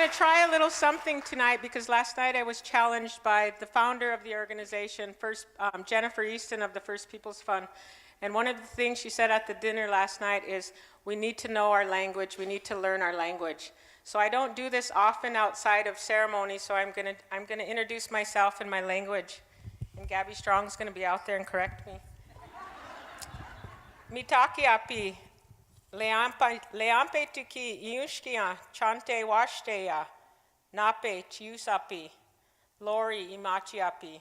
to try a little something tonight because last night I was challenged by the founder of the organization, Jennifer Easton of the First Peoples Fund. And one of the things she said at the dinner last night is, we need to know our language, we need to learn our language. So I don't do this often outside of ceremony, so I'm gonna introduce myself in my language. And Gabby Strong's gonna be out there and correct me. Mitaki api. Leampe tuki iushkia chante washteya nape chiusapi lori imachiapi.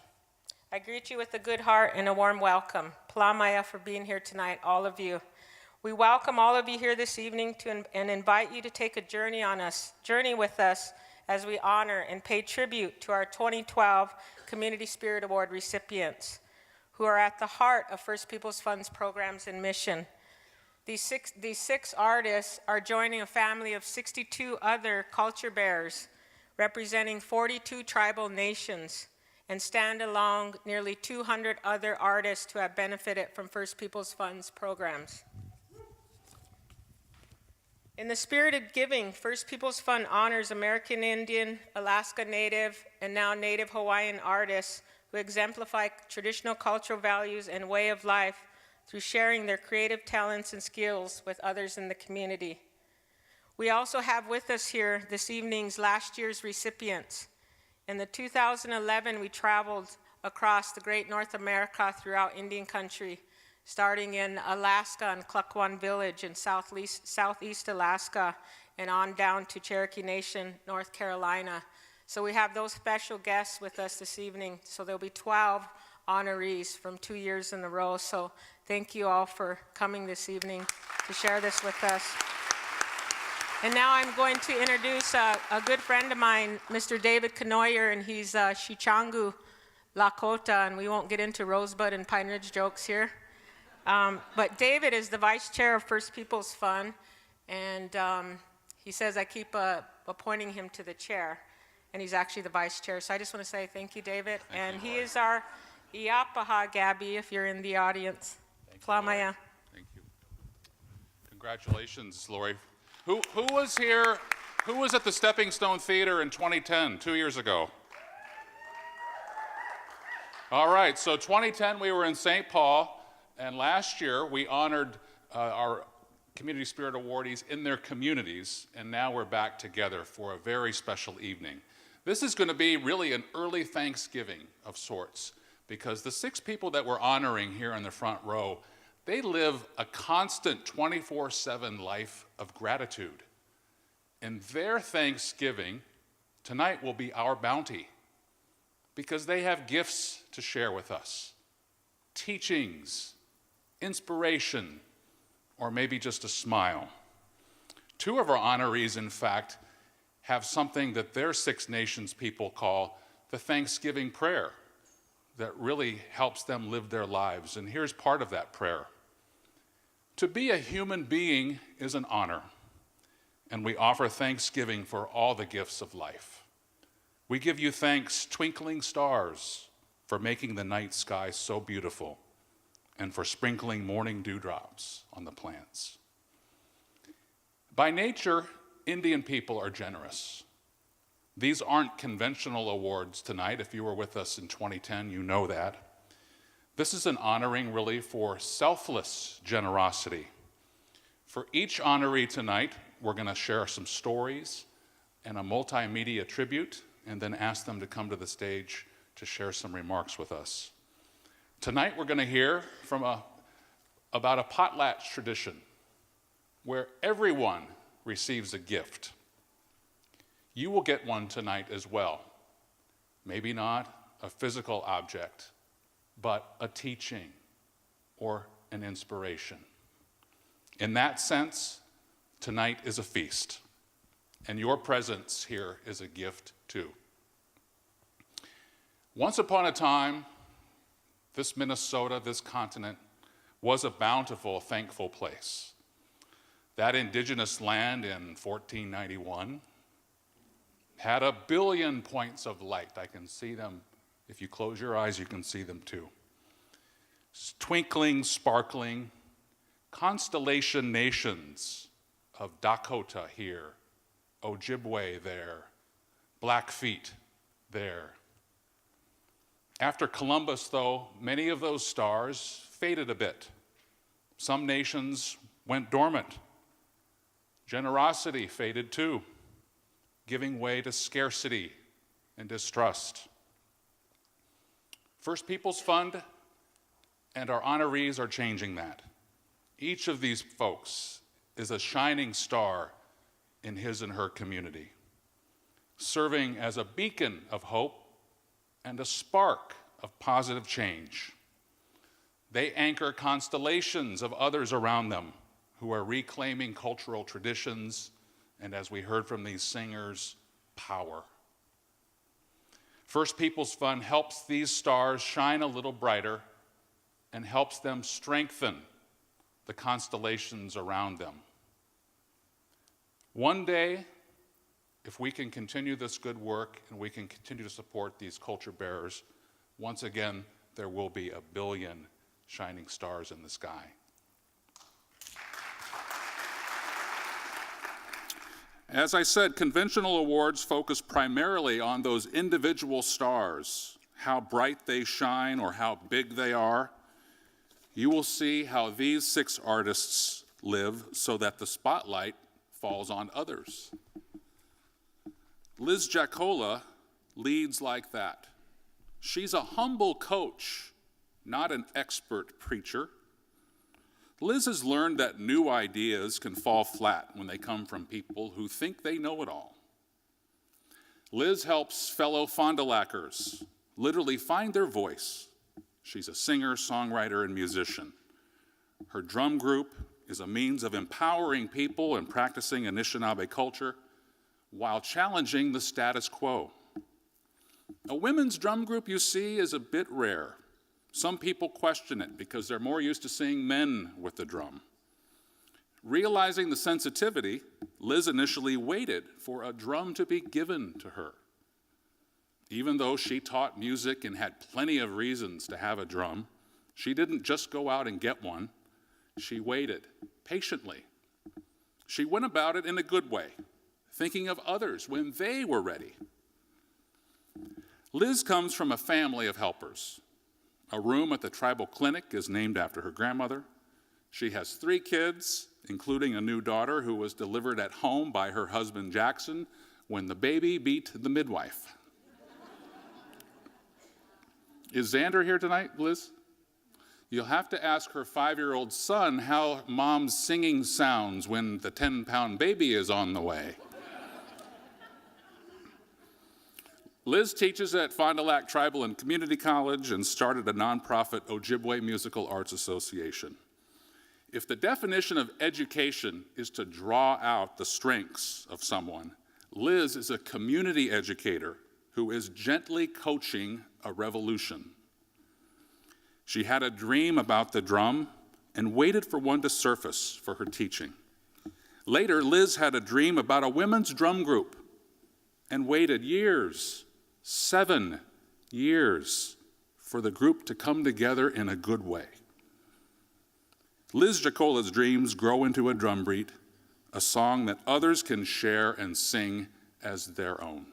I greet you with a good heart and a warm welcome. Plamaya for being here tonight, all of you. We welcome all of you here this evening and invite you to take a journey with us as we honor and pay tribute to our 2012 Community Spirit Award recipients who are at the heart of First Peoples Fund's programs and mission. These six artists are joining a family of 62 other culture bearers representing 42 tribal nations and stand along nearly 200 other artists who have benefited from First Peoples Fund's programs. In the spirit of giving, First Peoples Fund honors American Indian, Alaska Native, and now Native Hawaiian artists who exemplify traditional cultural values and way of life through sharing their creative talents and skills with others in the community. We also have with us here this evening's last year's recipients. In the 2011, we traveled across the great North America throughout Indian country, starting in Alaska and Klukwan Village in southeast Alaska, and on down to Cherokee Nation, North Carolina. So we have those special guests with us this evening. So there'll be 12 honorees from 2 years in a row. So thank you all for coming this evening to share this with us. And now I'm going to introduce a good friend of mine, Mr. David Kanoyer, and he's Shichangu Lakota, and we won't get into Rosebud and Pine Ridge jokes here. But David is the vice chair of First Peoples Fund, and he says I keep appointing him to the chair, and he's actually the vice chair. So I just want to say thank you, David. Thank you, he is our Iapaha, Gabby, if you're in the audience. Plamaya. Thank you. Congratulations, Lori. Who was here? Who was at the Stepping Stone Theater in 2010, 2 years ago? All right, so 2010 we were in St. Paul, and last year we honored our Community Spirit awardees in their communities, and now we're back together for a very special evening. This is going to be really an early Thanksgiving of sorts, because the 6 people that we're honoring here in the front row, they live a constant 24/7 life of gratitude. And their Thanksgiving tonight will be our bounty, because they have gifts to share with us, teachings, inspiration, or maybe just a smile. 2 of our honorees, in fact, have something that their Six Nations people call the Thanksgiving prayer that really helps them live their lives. And here's part of that prayer. To be a human being is an honor, and we offer thanksgiving for all the gifts of life. We give you thanks, twinkling stars, for making the night sky so beautiful, and for sprinkling morning dewdrops on the plants. By nature, Indian people are generous. These aren't conventional awards tonight. If you were with us in 2010, you know that. This is an honoring really for selfless generosity. For each honoree tonight, we're going to share some stories and a multimedia tribute, and then ask them to come to the stage to share some remarks with us. Tonight, we're going to hear from about a potlatch tradition where everyone receives a gift. You will get one tonight as well. Maybe not a physical object, but a teaching or an inspiration. In that sense, tonight is a feast, and your presence here is a gift too. Once upon a time, this Minnesota, this continent, was a bountiful, thankful place. That indigenous land in 1491 had 1 billion points of light. I can see them. If you close your eyes, you can see them too. Twinkling, sparkling, constellation nations of Dakota here, Ojibwe there, Blackfeet there. After Columbus, though, many of those stars faded a bit. Some nations went dormant. Generosity faded too, giving way to scarcity and distrust. First Peoples Fund and our honorees are changing that. Each of these folks is a shining star in his and her community, serving as a beacon of hope and a spark of positive change. They anchor constellations of others around them who are reclaiming cultural traditions and, as we heard from these singers, power. First Peoples Fund helps these stars shine a little brighter and helps them strengthen the constellations around them. One day, if we can continue this good work and we can continue to support these culture bearers, once again, there will be 1 billion shining stars in the sky. As I said, conventional awards focus primarily on those individual stars, how bright they shine or how big they are. You will see how these 6 artists live so that the spotlight falls on others. Liz Jacola leads like that. She's a humble coach, not an expert preacher. Liz has learned that new ideas can fall flat when they come from people who think they know it all. Liz helps fellow Fond du Lacers literally find their voice. She's a singer, songwriter, and musician. Her drum group is a means of empowering people and practicing Anishinaabe culture while challenging the status quo. A women's drum group, you see, is a bit rare. Some people question it because they're more used to seeing men with the drum. Realizing the sensitivity, Liz initially waited for a drum to be given to her. Even though she taught music and had plenty of reasons to have a drum, she didn't just go out and get one. She waited patiently. She went about it in a good way, thinking of others when they were ready. Liz comes from a family of helpers. A room at the tribal clinic is named after her grandmother. She has 3 kids, including a new daughter who was delivered at home by her husband Jackson when the baby beat the midwife. Is Xander here tonight, Liz? You'll have to ask her 5-year-old son how mom's singing sounds when the 10-pound baby is on the way. Liz teaches at Fond du Lac Tribal and Community College and started a nonprofit Ojibwe Musical Arts Association. If the definition of education is to draw out the strengths of someone, Liz is a community educator who is gently coaching a revolution. She had a dream about the drum and waited for one to surface for her teaching. Later, Liz had a dream about a women's drum group and waited years, 7 years, for the group to come together in a good way. Liz Jacola's dreams grow into a drum beat, a song that others can share and sing as their own.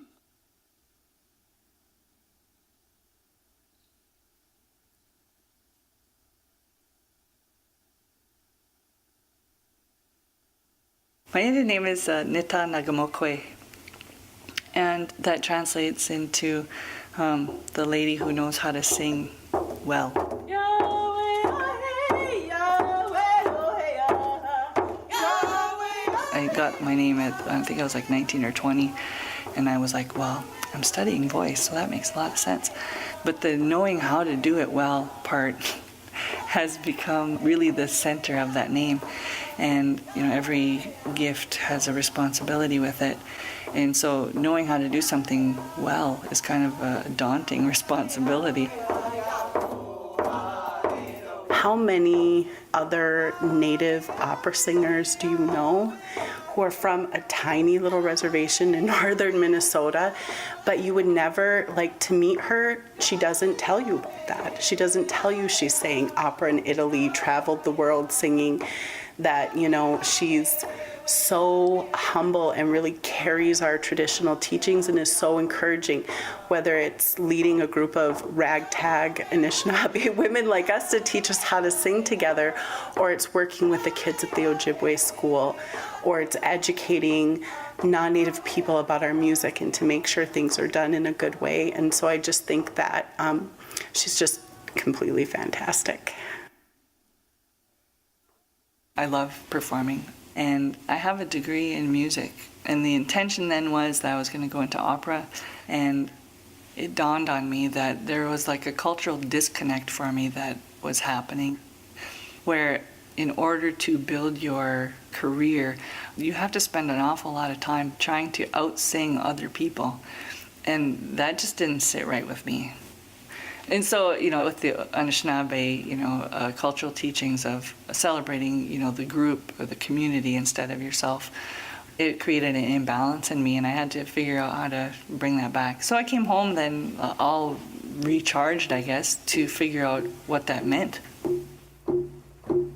My Indian name is Nita Nagamokwe, and that translates into the lady who knows how to sing well. I got my name at, I think I was like 19 or 20, and I was like, well, I'm studying voice, so that makes a lot of sense. But the knowing how to do it well part has become really the center of that name. And every gift has a responsibility with it. And so knowing how to do something well is kind of a daunting responsibility. How many other Native opera singers do you know who are from a tiny little reservation in northern Minnesota, but you would never, to meet her, she doesn't tell you about that. She doesn't tell you she's sang opera in Italy, traveled the world singing, that, she's so humble and really carries our traditional teachings and is so encouraging, whether it's leading a group of ragtag Anishinaabe women like us to teach us how to sing together, or it's working with the kids at the Ojibwe school, or it's educating non-Native people about our music and to make sure things are done in a good way. And so I just think that she's just completely fantastic. I love performing, and I have a degree in music. And the intention then was that I was going to go into opera, and it dawned on me that there was like a cultural disconnect for me that was happening, where in order to build your career, you have to spend an awful lot of time trying to out-sing other people. And that just didn't sit right with me. And so, with the Anishinaabe, cultural teachings of celebrating, the group or the community instead of yourself, it created an imbalance in me, and I had to figure out how to bring that back. So I came home then all recharged, I guess, to figure out what that meant.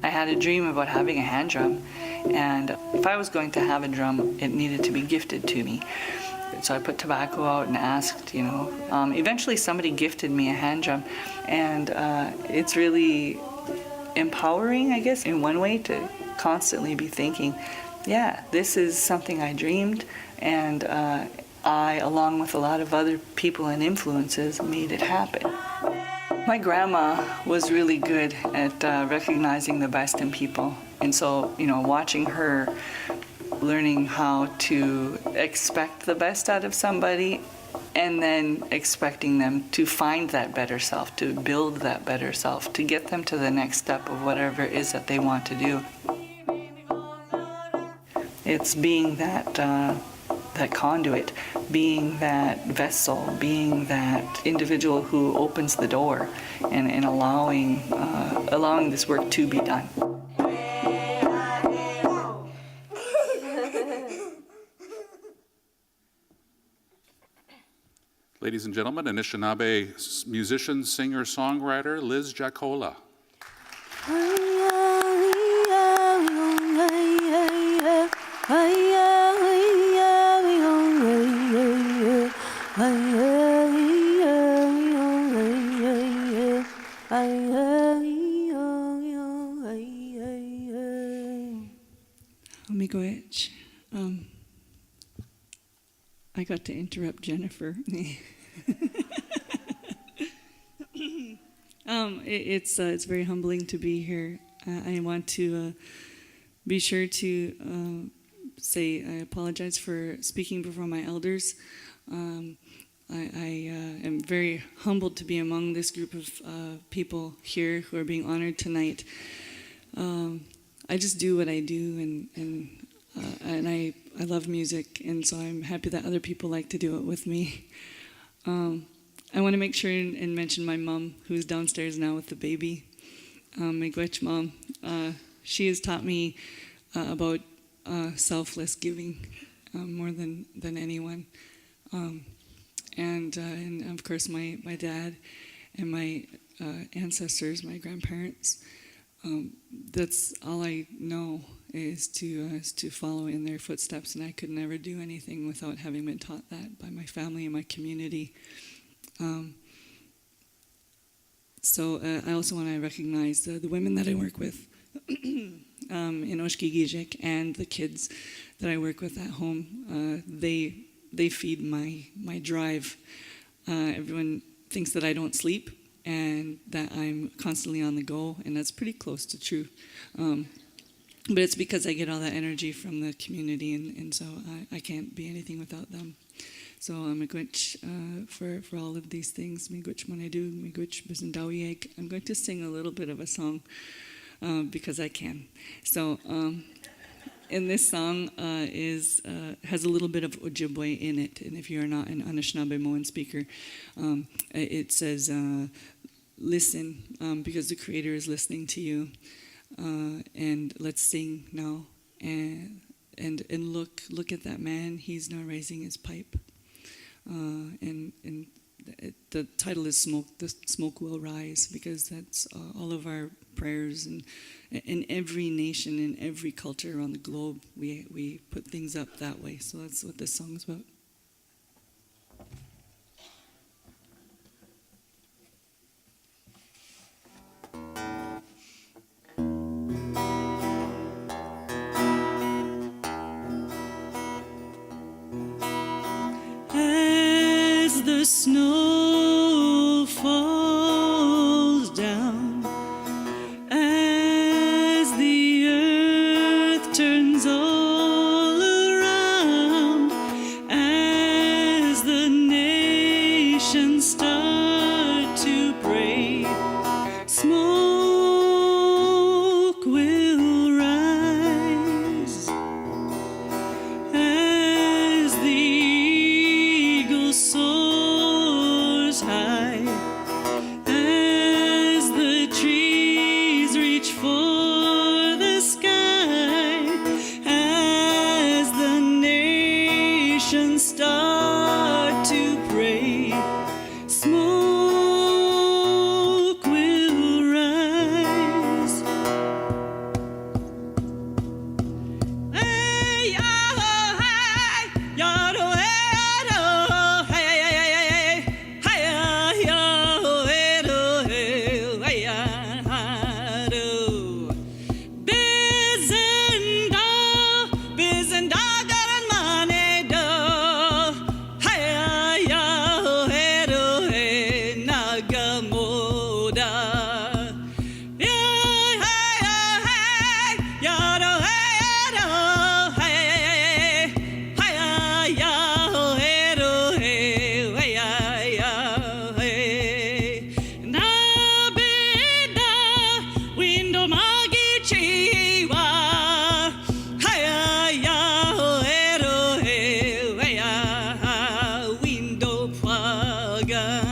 I had a dream about having a hand drum, and if I was going to have a drum, it needed to be gifted to me. So I put tobacco out and asked, eventually somebody gifted me a hand drum, and it's really empowering, I guess, in one way, to constantly be thinking, yeah, this is something I dreamed, and I, along with a lot of other people and influences, made it happen. My grandma was really good at recognizing the best in people, and so, watching her learning how to expect the best out of somebody and then expecting them to find that better self, to build that better self, to get them to the next step of whatever it is that they want to do. It's being that conduit, being that vessel, being that individual who opens the door and allowing this work to be done. Ladies and gentlemen, Anishinaabe musician, singer, songwriter Liz Jacola. Miigwech. I got to interrupt Jennifer. It's very humbling to be here. I want to be sure to say I apologize for speaking before my elders. I am very humbled to be among this group of people here who are being honored tonight. I just do what I do, and I love music, and so I'm happy that other people like to do it with me. I want to make sure and mention my mom, who's downstairs now with the baby, my Gwech mom. She has taught me about selfless giving more than anyone. And of course my dad and my ancestors, my grandparents. That's all I know is to follow in their footsteps, and I could never do anything without having been taught that by my family and my community. So I also want to recognize the women that I work with in Oshkigijik and the kids that I work with at home. They feed my drive. Everyone thinks that I don't sleep and that I'm constantly on the go, and that's pretty close to true. But it's because I get all that energy from the community, and so I can't be anything without them. So I'm miigwech for all of these things. Miigwech manaidu, miigwech bizindawieg. I'm going to sing a little bit of a song because I can. So and this song has a little bit of Ojibwe in it, and if you're not an Anishinaabe speaker, it says, listen, because the Creator is listening to you, and let's sing now, and look at that man, he's now raising his pipe, and the title is "Smoke." The smoke will rise, because that's all of our prayers, and in every nation, in every culture around the globe, we put things up that way. So that's what this song is about. As the snow falls down, as the earth turns all around, as the nations start to pray, smoke will rise. As the eagle soars high, as the trees reach for the sky, as the nations start to pray, smoke will rise. Hey, oh, hey, yado, hey, oh, hey, hey, hey, yo, hey, hey, hey, Bizenda, garan mane do, hey, yo, hey, nagamoda. Window pagan.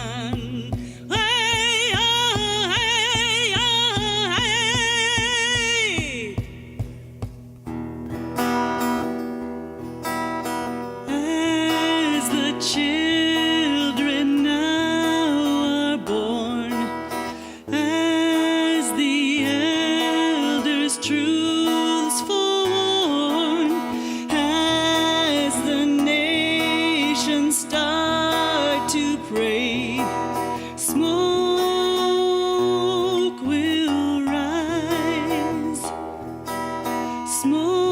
As the children now are born, as the elders truths forewarn, as the nations start to pray, smoke will rise. Smoke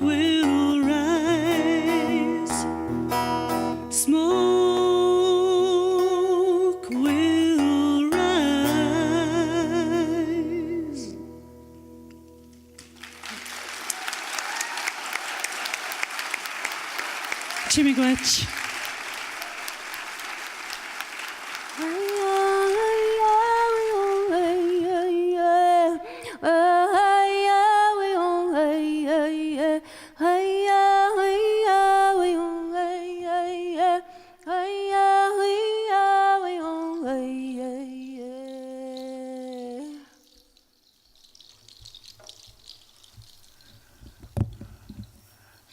will rise. Smoke will rise. Chimigwech.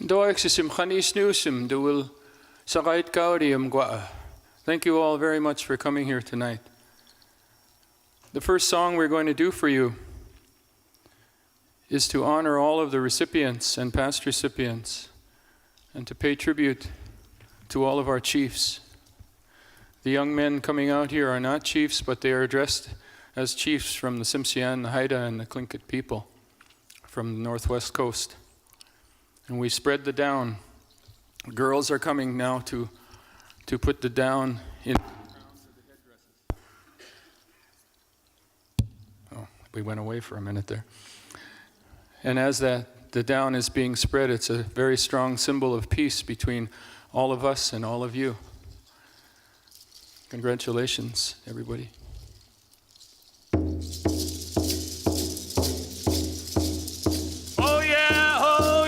Doexisim Khanis Newsom, Dual Sakait Gaudium Gwa. Thank you all very much for coming here tonight. The first song we're going to do for you is to honor all of the recipients and past recipients, and to pay tribute to all of our chiefs. The young men coming out here are not chiefs, but they are dressed as chiefs from the Tsimshian, the Haida, and the Tlingit people from the northwest coast. And we spread the down. Girls are coming now to put the down in. Oh, we went away for a minute there. And as the down is being spread, it's a very strong symbol of peace between all of us and all of you. Congratulations, everybody. Oh yeah, oh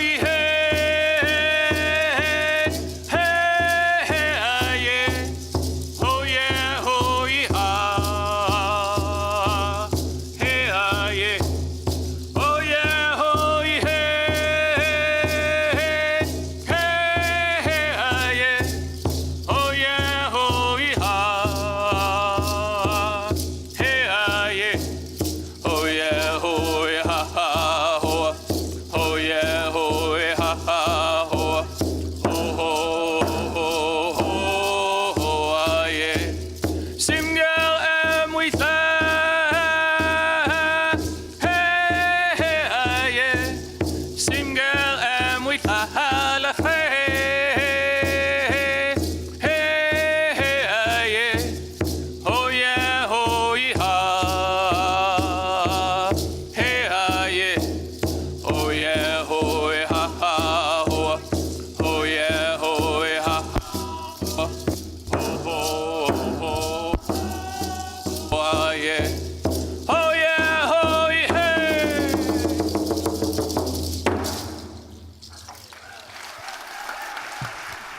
Oh yeah, oh yeah, oh yeah.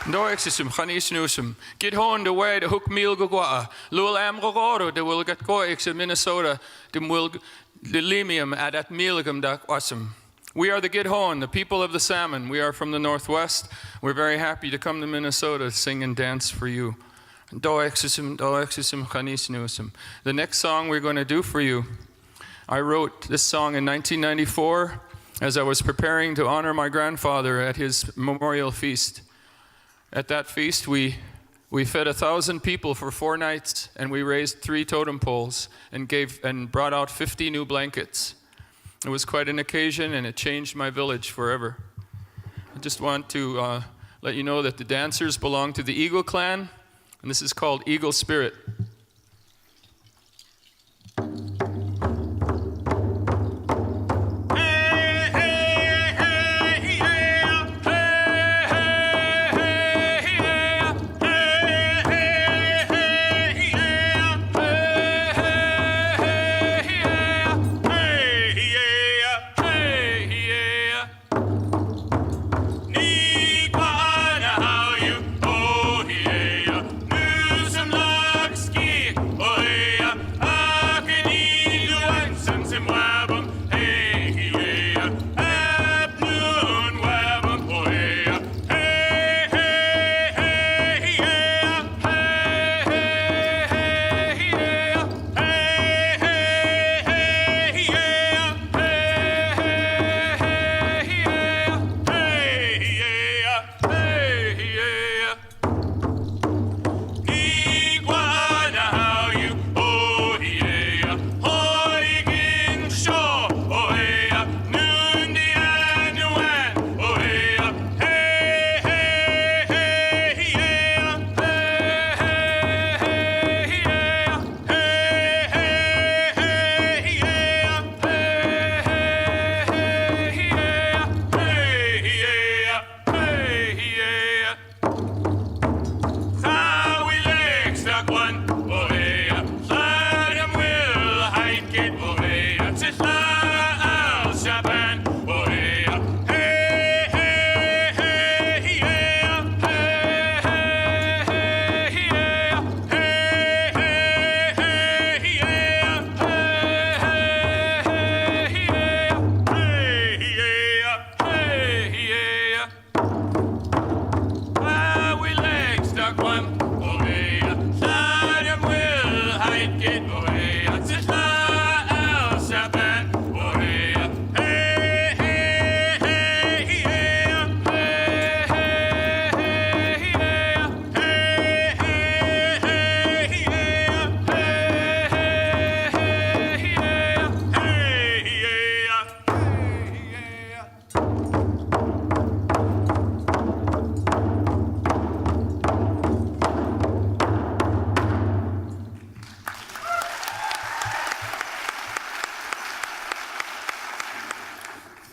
No exisum, Chanisnusum. Get home the way the hook meal go gwa. Lul amroro, the will get coix in Minnesota, the will the limium at that mealgum dak awesome. We are the Gidhon, the people of the salmon. We are from the Northwest. We're very happy to come to Minnesota to sing and dance for you. Do exisum, Chanisnusum. The next song we're going to do for you, I wrote this song in 1994 as I was preparing to honor my grandfather at his memorial feast. At that feast, we fed 1,000 people for 4 nights, and we raised 3 totem poles and brought out 50 new blankets. It was quite an occasion, and it changed my village forever. I just want to let you know that the dancers belong to the Eagle Clan, and this is called Eagle Spirit.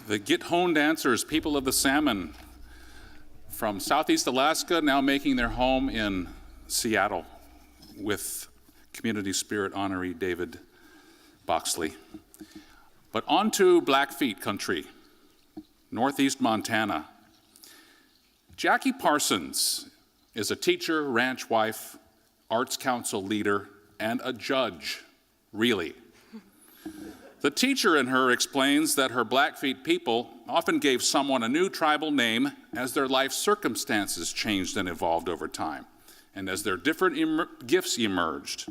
The Gitthon dancers, people of the salmon, from Southeast Alaska, now making their home in Seattle with Community Spirit honoree David Boxley. But on to Blackfeet country, Northeast Montana. Jackie Parsons is a teacher, ranch wife, arts council leader, and a judge, really. The teacher in her explains that her Blackfeet people often gave someone a new tribal name as their life circumstances changed and evolved over time, and as their different gifts emerged.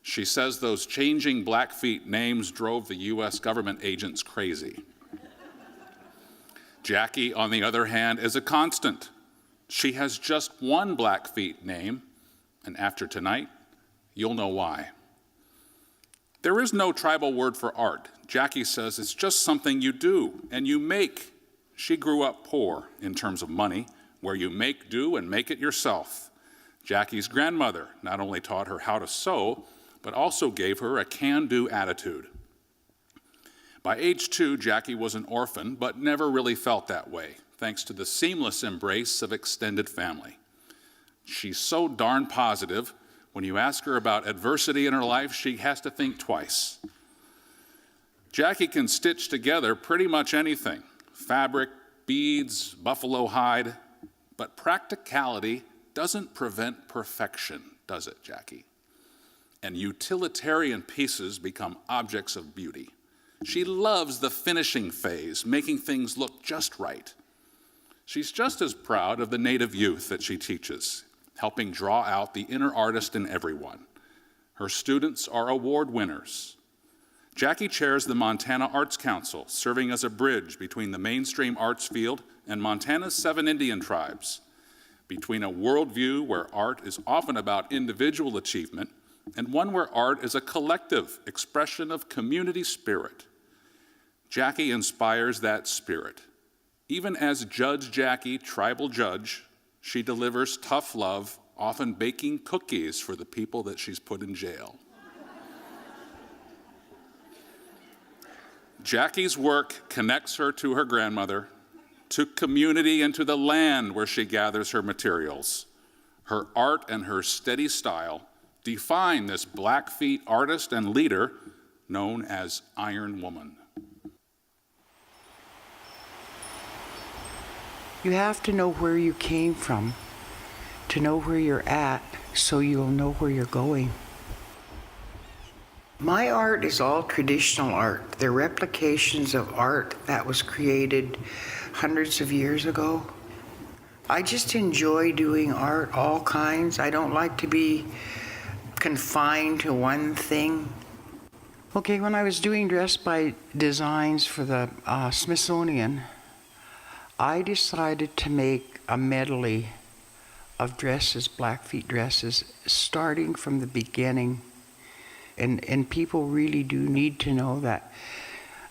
She says those changing Blackfeet names drove the U.S. government agents crazy. Jackie, on the other hand, is a constant. She has just one Blackfeet name, and after tonight, you'll know why. There is no tribal word for art. Jackie says it's just something you do and you make. She grew up poor in terms of money, where you make do and make it yourself. Jackie's grandmother not only taught her how to sew, but also gave her a can-do attitude. By age 2, Jackie was an orphan, but never really felt that way, thanks to the seamless embrace of extended family. She's so darn positive. When you ask her about adversity in her life, she has to think twice. Jackie can stitch together pretty much anything: fabric, beads, buffalo hide. But practicality doesn't prevent perfection, does it, Jackie? And utilitarian pieces become objects of beauty. She loves the finishing phase, making things look just right. She's just as proud of the Native youth that she teaches, helping draw out the inner artist in everyone. Her students are award winners. Jackie chairs the Montana Arts Council, serving as a bridge between the mainstream arts field and Montana's 7 Indian tribes, between a worldview where art is often about individual achievement and one where art is a collective expression of community spirit. Jackie inspires that spirit. Even as Judge Jackie, tribal judge, she delivers tough love, often baking cookies for the people that she's put in jail. Jackie's work connects her to her grandmother, to community, and to the land where she gathers her materials. Her art and her steady style define this Blackfeet artist and leader known as Iron Woman. You have to know where you came from to know where you're at, so you'll know where you're going. My art is all traditional art. They're replications of art that was created hundreds of years ago. I just enjoy doing art, all kinds. I don't like to be confined to one thing. Okay, when I was doing dress by designs for the Smithsonian, I decided to make a medley of dresses, Blackfeet dresses, starting from the beginning. And people really do need to know that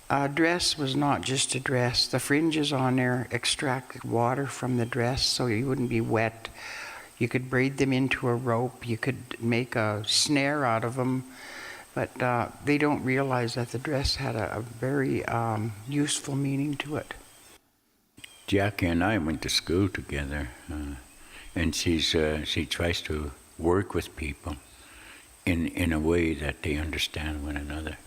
a dress was not just a dress. The fringes on there extracted water from the dress so you wouldn't be wet. You could braid them into a rope. You could make a snare out of them. But they don't realize that the dress had a very useful meaning to it. Jackie and I went to school together, and she tries to work with people in a way that they understand one another.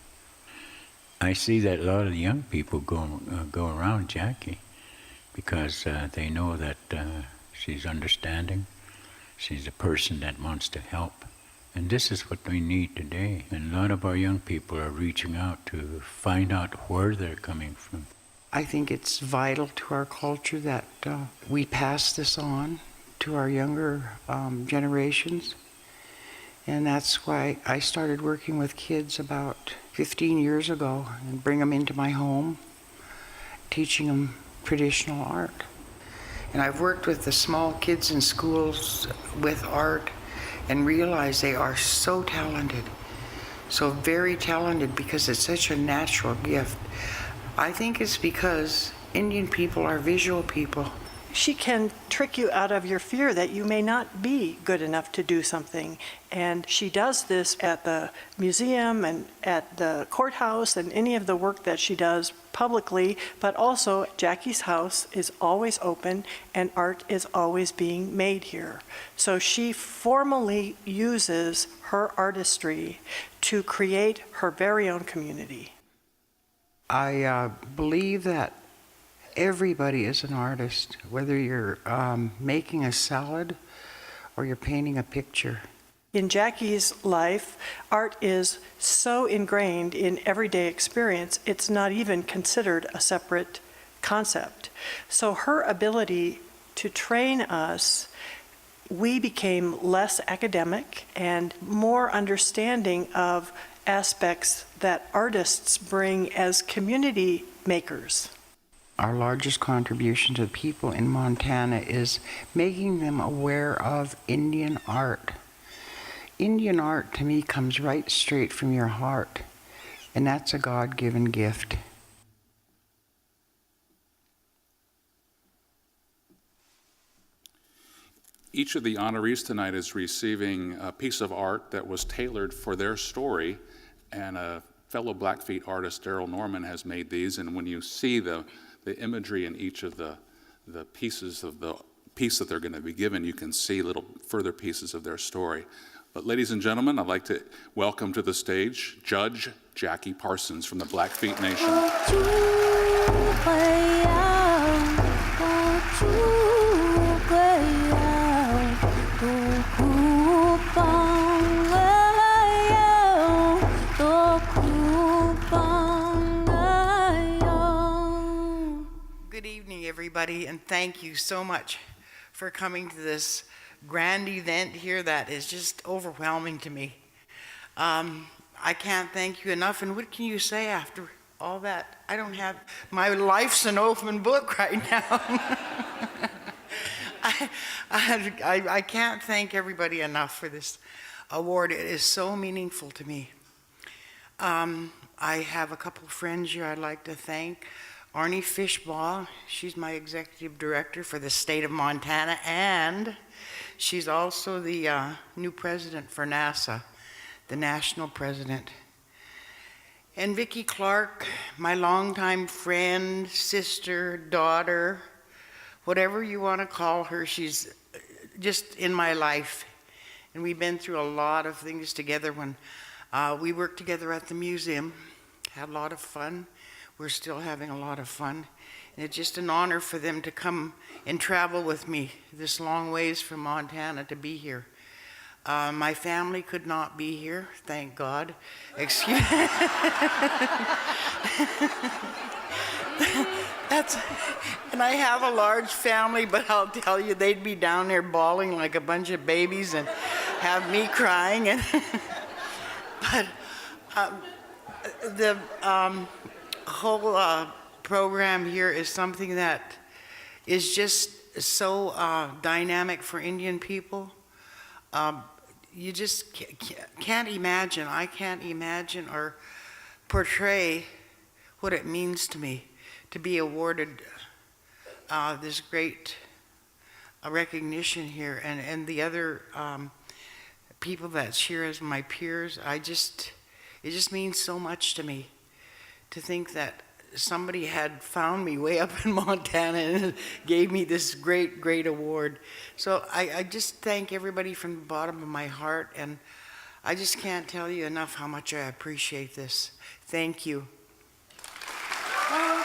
I see that a lot of the young people go around Jackie because they know that she's understanding. She's a person that wants to help. And this is what we need today. And a lot of our young people are reaching out to find out where they're coming from. I think it's vital to our culture that we pass this on to our younger generations. And that's why I started working with kids about 15 years ago and bring them into my home, teaching them traditional art. And I've worked with the small kids in schools with art and realized they are so talented, so very talented, because it's such a natural gift. I think it's because Indian people are visual people. She can trick you out of your fear that you may not be good enough to do something. And she does this at the museum and at the courthouse and any of the work that she does publicly, but also Jackie's house is always open and art is always being made here. So she formally uses her artistry to create her very own community. I believe that everybody is an artist, whether you're making a salad or you're painting a picture. In Jackie's life, art is so ingrained in everyday experience, it's not even considered a separate concept. So her ability to train us, we became less academic and more understanding of aspects that artists bring as community makers. Our largest contribution to the people in Montana is making them aware of Indian art. Indian art, to me, comes right straight from your heart, and that's a God-given gift. Each of the honorees tonight is receiving a piece of art that was tailored for their story, and a fellow Blackfeet artist, Daryl Norman, has made these. And when you see the imagery in each of the pieces of the piece that they're going to be given, you can see little further pieces of their story. But ladies and gentlemen, I'd like to welcome to the stage Judge Jackie Parsons from the Blackfeet Nation. Good evening, everybody, and thank you so much for coming to this grand event here that is just overwhelming to me. I can't thank you enough, and what can you say after all that? I don't have, my life's an open book right now. I can't thank everybody enough for this award. It is so meaningful to me. I have a couple of friends here I'd like to thank. Arnie Fishbaugh, she's my executive director for the state of Montana, and she's also the new president for NASA, the national president. And Vicki Clark, my longtime friend, sister, daughter, whatever you want to call her, she's just in my life. And we've been through a lot of things together when we worked together at the museum, had a lot of fun. We're still having a lot of fun. And it's just an honor for them to come and travel with me this long ways from Montana to be here. My family could not be here, thank God. Excuse and I have a large family, but I'll tell you, they'd be down there bawling like a bunch of babies and have me crying. And but the whole program here is something that is just so dynamic for Indian people. You just can't imagine, I can't imagine or portray what it means to me to be awarded this great recognition here, and the other people that's here as my peers. It just means so much to me to think that somebody had found me way up in Montana and gave me this great, great award. So I just thank everybody from the bottom of my heart, and I just can't tell you enough how much I appreciate this. Thank you. Oh,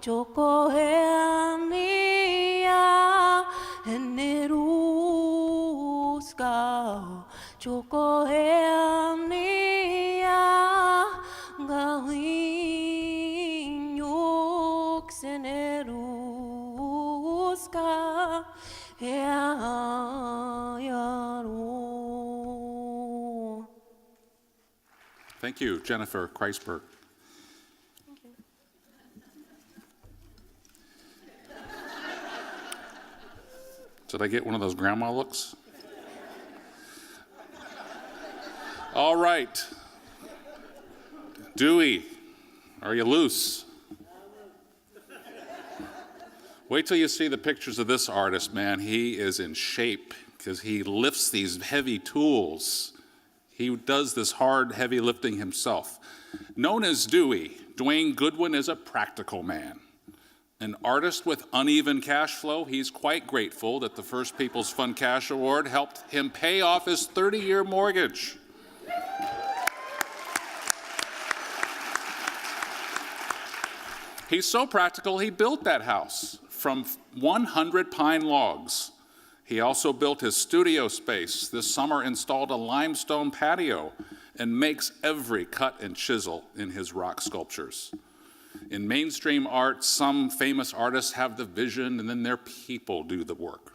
Joko Heania Eneruska Joko Heania Gahinyuk Seneruska Heayaro. Thank you, Jennifer Kreisberg. Did I get one of those grandma looks? All right. Dewey, are you loose? Wait till you see the pictures of this artist, man. He is in shape because he lifts these heavy tools. He does this hard, heavy lifting himself. Known as Dewey, Dwayne Goodwin is a practical man. An artist with uneven cash flow, he's quite grateful that the First People's Fund Cash Award helped him pay off his 30-year mortgage. He's so practical, he built that house from 100 pine logs. He also built his studio space. This summer installed a limestone patio and makes every cut and chisel in his rock sculptures. In mainstream art, some famous artists have the vision and then their people do the work.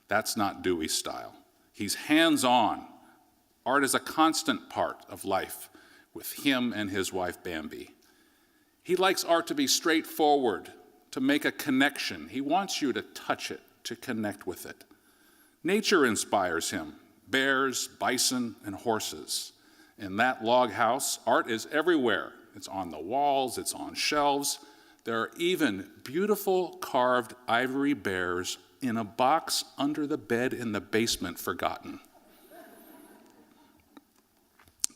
That's not Dewey's style. He's hands-on. Art is a constant part of life with him and his wife Bambi. He likes art to be straightforward, to make a connection. He wants you to touch it, to connect with it. Nature inspires him, bears, bison, and horses. In that log house, art is everywhere. It's on the walls, it's on shelves. There are even beautiful carved ivory bears in a box under the bed in the basement forgotten.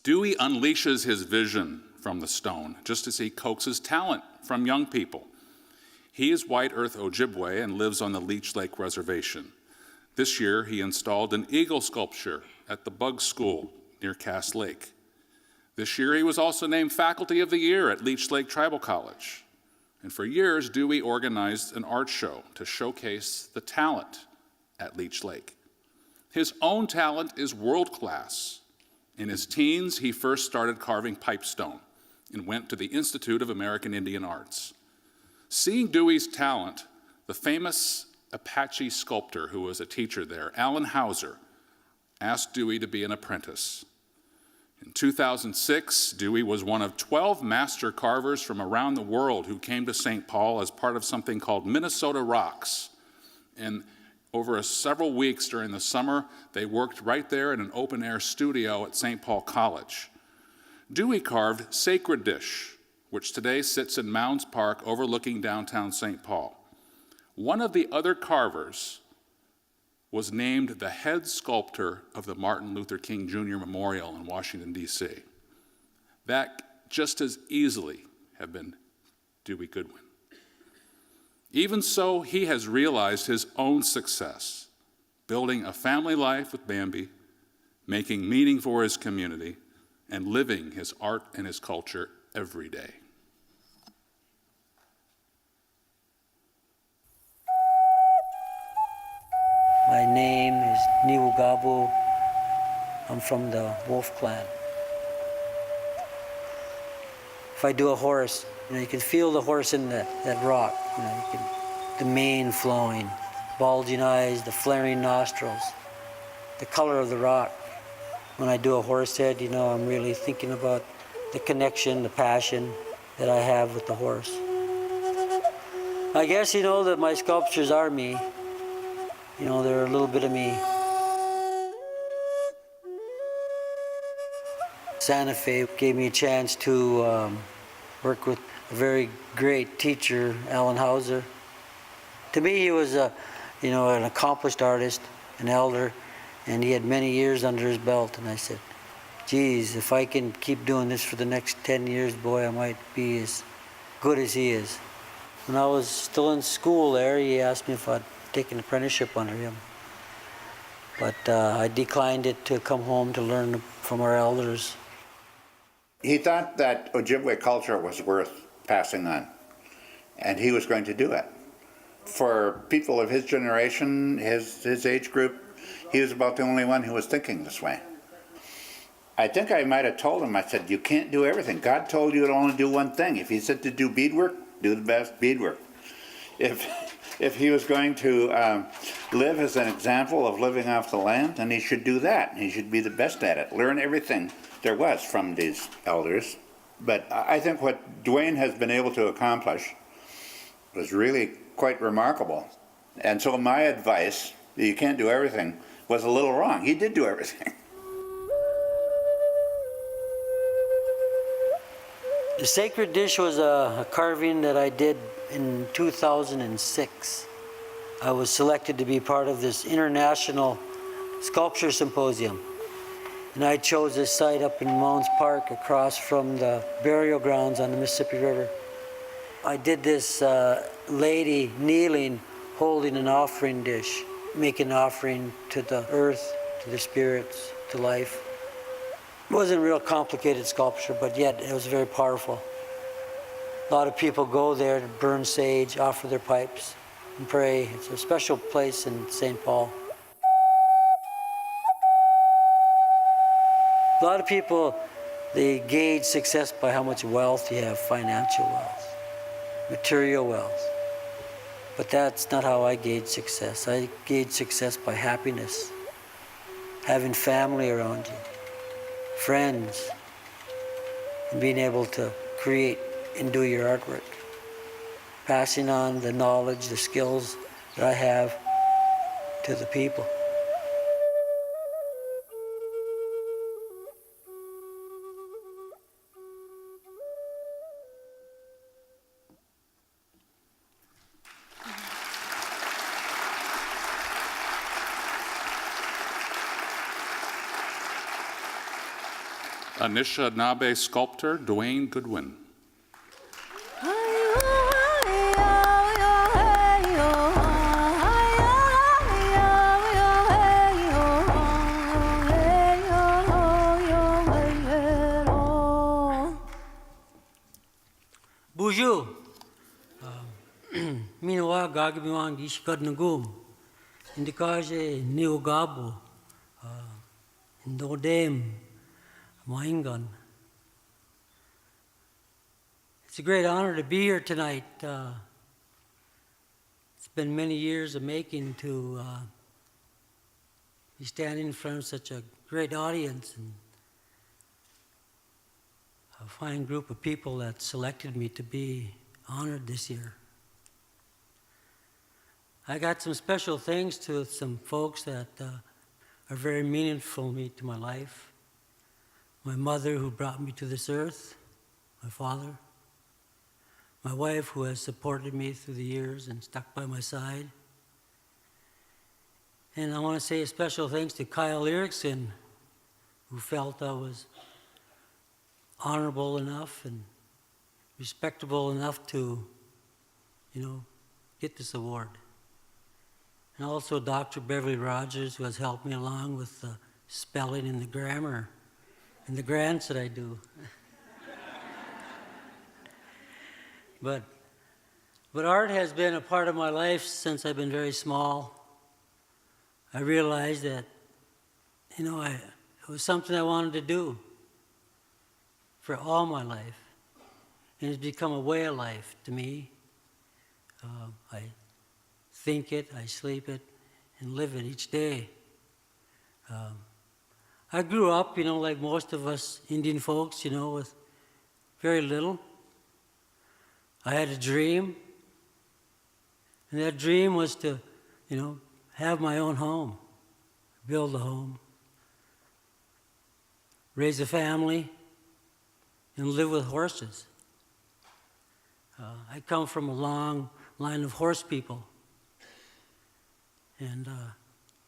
Dewey unleashes his vision from the stone, just as he coaxes talent from young people. He is White Earth Ojibwe and lives on the Leech Lake Reservation. This year, he installed an eagle sculpture at the Bug School near Cass Lake. This year, he was also named Faculty of the Year at Leech Lake Tribal College. And for years, Dewey organized an art show to showcase the talent at Leech Lake. His own talent is world-class. In his teens, he first started carving pipestone and went to the Institute of American Indian Arts. Seeing Dewey's talent, the famous Apache sculptor who was a teacher there, Alan Hauser, asked Dewey to be an apprentice. In 2006, Dewey was one of 12 master carvers from around the world who came to St. Paul as part of something called Minnesota Rocks. And over several weeks during the summer, they worked right there in an open-air studio at St. Paul College. Dewey carved Sacred Dish, which today sits in Mounds Park overlooking downtown St. Paul. One of the other carvers was named the head sculptor of the Martin Luther King Jr. Memorial in Washington, D.C. That just as easily have been Dewey Goodwin. Even so, he has realized his own success, building a family life with Bambi, making meaning for his community, and living his art and his culture every day. My name is Niwugabu. I'm from the Wolf Clan. If I do a horse, you can feel the horse in that rock. The mane flowing, bulging eyes, the flaring nostrils, the color of the rock. When I do a horse head, I'm really thinking about the connection, the passion that I have with the horse. I guess that my sculptures are me. They're a little bit of me. Santa Fe gave me a chance to work with a very great teacher, Alan Hauser. To me, he was an accomplished artist, an elder, and he had many years under his belt. And I said, geez, if I can keep doing this for the next 10 years, boy, I might be as good as he is. When I was still in school there, he asked me if I'd take an apprenticeship under him. But I declined it to come home to learn from our elders. He thought that Ojibwe culture was worth passing on. and he was going to do it. For people of his generation, his age group, he was about the only one who was thinking this way. I think I might have told him, I said, you can't do everything. God told you to only do one thing. If he said to do beadwork, do the best beadwork. If he was going to live as an example of living off the land, then he should do that. He should be the best at it. Learn everything there was from these elders. But I think what Dwayne has been able to accomplish was really quite remarkable. And so my advice, that you can't do everything, was a little wrong. He did do everything. The sacred dish was a carving that I did in 2006. I was selected to be part of this international sculpture symposium. And I chose this site up in Mounds Park across from the burial grounds on the Mississippi River. I did this lady kneeling, holding an offering dish, making an offering to the earth, to the spirits, to life. It wasn't a real complicated sculpture, but yet it was very powerful. A lot of people go there to burn sage, offer their pipes, and pray. It's a special place in St. Paul. A lot of people, they gauge success by how much wealth you have, financial wealth, material wealth. But that's not how I gauge success. I gauge success by happiness, having family around you, friends, and being able to create and do your artwork, passing on the knowledge, the skills that I have to the people. Anishinaabe sculptor Dwayne Goodwin. Bonjour. Minawa gagamiwang ishikad nagum. Indikaje neogabo. Indodem. Maingan. It's a great honor to be here tonight. It's been many years of making to be standing in front of such a great audience and a fine group of people that selected me to be honored this year. I got some special things to some folks that are very meaningful to my life. My mother who brought me to this earth, my father, my wife who has supported me through the years and stuck by my side. And I want to say a special thanks to Kyle Erickson, who felt I was honorable enough and respectable enough to, get this award. And also Dr. Beverly Rogers, who has helped me along with the spelling and the grammar and the grants that I do. But art has been a part of my life since I've been very small. I realized that, it was something I wanted to do for all my life. And it's become a way of life to me. I think it, I sleep it, and live it each day. I grew up, like most of us Indian folks, with very little. I had a dream, and that dream was to, have my own home, build a home, raise a family, and live with horses. I come from a long line of horse people. And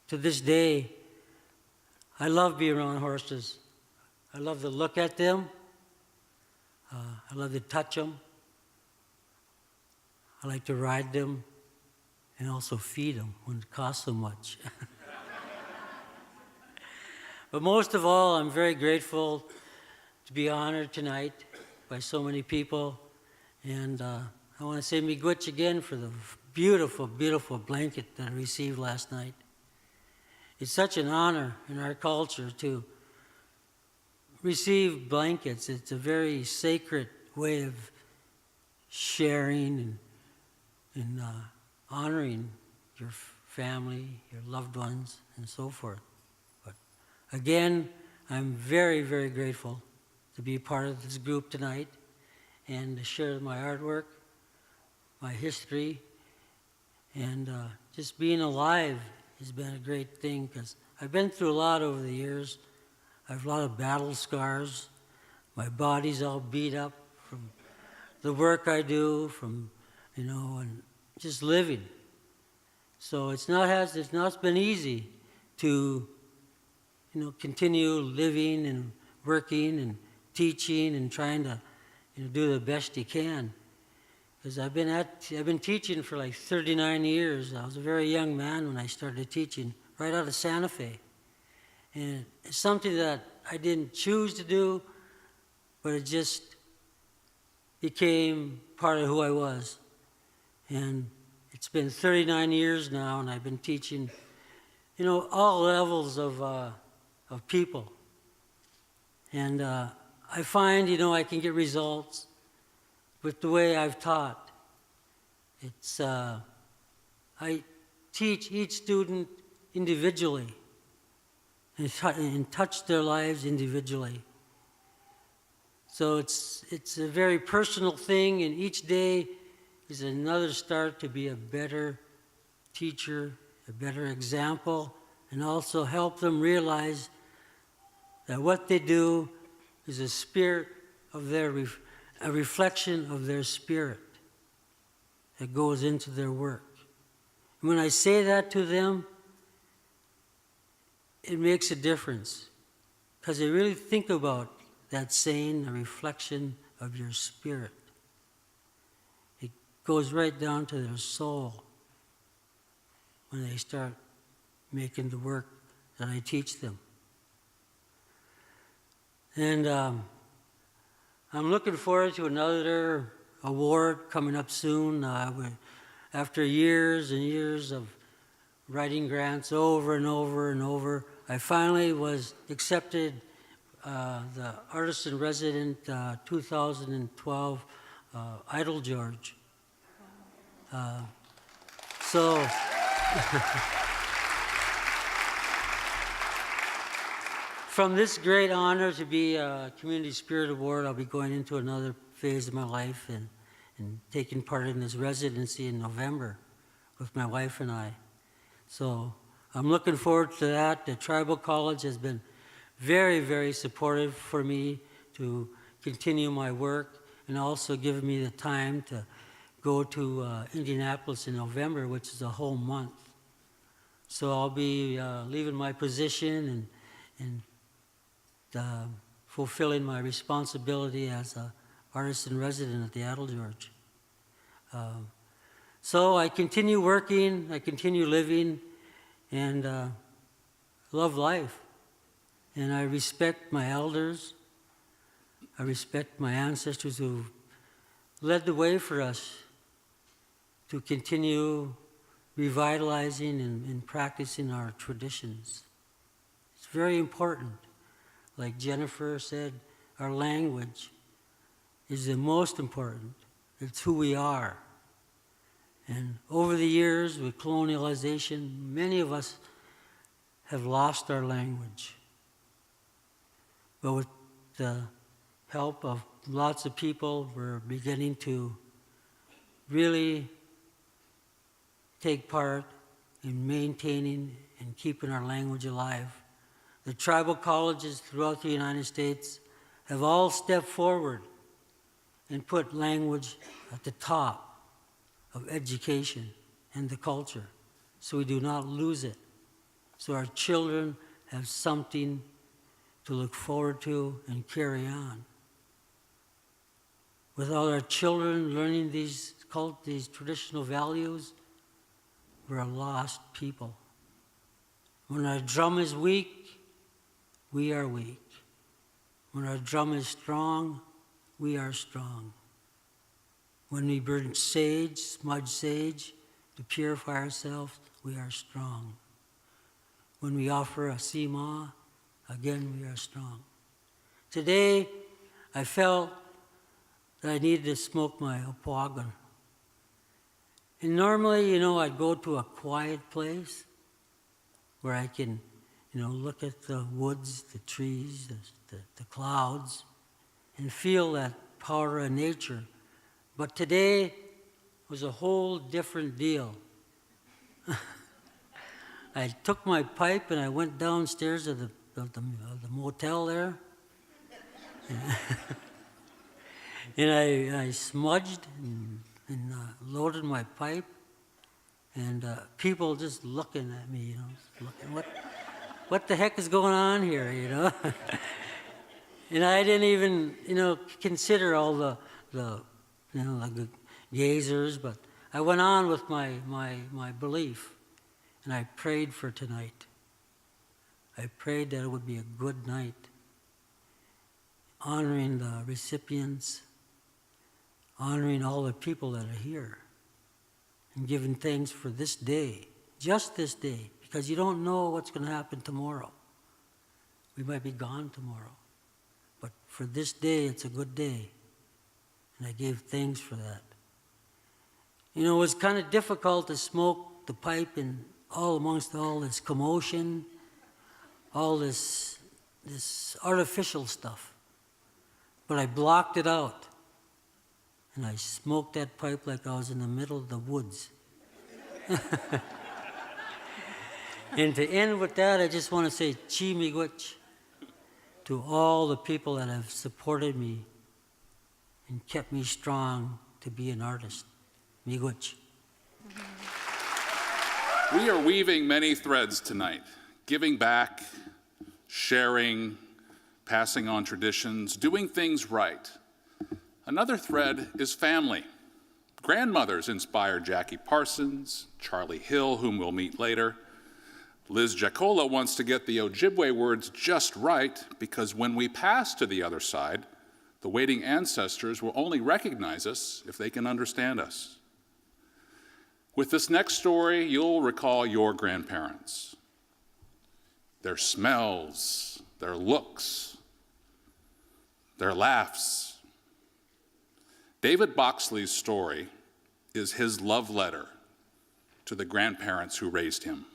to this day, I love being around horses. I love to look at them. I love to touch them. I like to ride them and also feed them when it costs so much. But most of all, I'm very grateful to be honored tonight by so many people. And I want to say miigwech again for the beautiful, beautiful blanket that I received last night. It's such an honor in our culture to receive blankets. It's a very sacred way of sharing and honoring your family, your loved ones, and so forth. But again, I'm very, very grateful to be part of this group tonight and to share my artwork, my history, and just being alive has been a great thing because I've been through a lot over the years. I have a lot of battle scars. My body's all beat up from the work I do, from, and just living. So it's not been easy to, continue living and working and teaching and trying to, do the best you can. Because I've been teaching for like 39 years. I was a very young man when I started teaching, right out of Santa Fe. And it's something that I didn't choose to do, but it just became part of who I was. And it's been 39 years now, and I've been teaching, all levels of people. And I find, I can get results with the way I've taught. It's, I teach each student individually and touch their lives individually. So it's a very personal thing, and each day is another start to be a better teacher, a better example, and also help them realize that what they do is a spirit of a reflection of their spirit that goes into their work. And when I say that to them, it makes a difference because they really think about that saying, a reflection of your spirit. It goes right down to their soul when they start making the work that I teach them. And I'm looking forward to another award coming up soon. After years and years of writing grants over and over and over, I finally was accepted the Artist in Resident 2012 Idol George. So from this great honor to be a Community Spirit Award, I'll be going into another phase of my life and taking part in this residency in November with my wife and I. So I'm looking forward to that. The Tribal College has been very, very supportive for me to continue my work and also given me the time to go to Indianapolis in November, which is a whole month. So I'll be leaving my position and fulfilling my responsibility as an artist in resident at the Idol George. So I continue working, I continue living, and love life. And I respect my elders. I respect my ancestors who led the way for us to continue revitalizing and practicing our traditions. It's very important. Like Jennifer said, our language is the most important. It's who we are. And over the years with colonialization, many of us have lost our language. But with the help of lots of people, we're beginning to really take part in maintaining and keeping our language alive. The tribal colleges throughout the United States have all stepped forward and put language at the top of education and the culture, so we do not lose it. So our children have something to look forward to and carry on. Without our children learning these traditional values, we're a lost people. When our drum is weak, we are weak. When our drum is strong, we are strong. When we burn sage, smudge sage, to purify ourselves, we are strong. When we offer a sima, again we are strong. Today, I felt that I needed to smoke my opoagan. And normally, I'd go to a quiet place where I can, look at the woods, the trees, the clouds, and feel that power of nature. But today was a whole different deal. I took my pipe and I went downstairs of the motel there. And I smudged and loaded my pipe. And people just looking at me, looking, what the heck is going on here, And I didn't even, consider all the gazers, but I went on with my belief, and I prayed for tonight. I prayed that it would be a good night, honoring the recipients, honoring all the people that are here, and giving thanks for this day, just this day, because you don't know what's going to happen tomorrow. We might be gone tomorrow, but for this day, it's a good day, and I gave thanks for that. It was kind of difficult to smoke the pipe and all amongst all this commotion, all this artificial stuff. But I blocked it out. And I smoked that pipe like I was in the middle of the woods. And to end with that, I just want to say chi miigwech to all the people that have supported me and kept me strong to be an artist. Miigwech. We are weaving many threads tonight, giving back, sharing, passing on traditions, doing things right. Another thread is family. Grandmothers inspired Jackie Parsons, Charlie Hill, whom we'll meet later. Liz Jacola wants to get the Ojibwe words just right because when we pass to the other side, the waiting ancestors will only recognize us if they can understand us. With this next story, you'll recall your grandparents, their smells, their looks, their laughs. David Boxley's story is his love letter to the grandparents who raised him.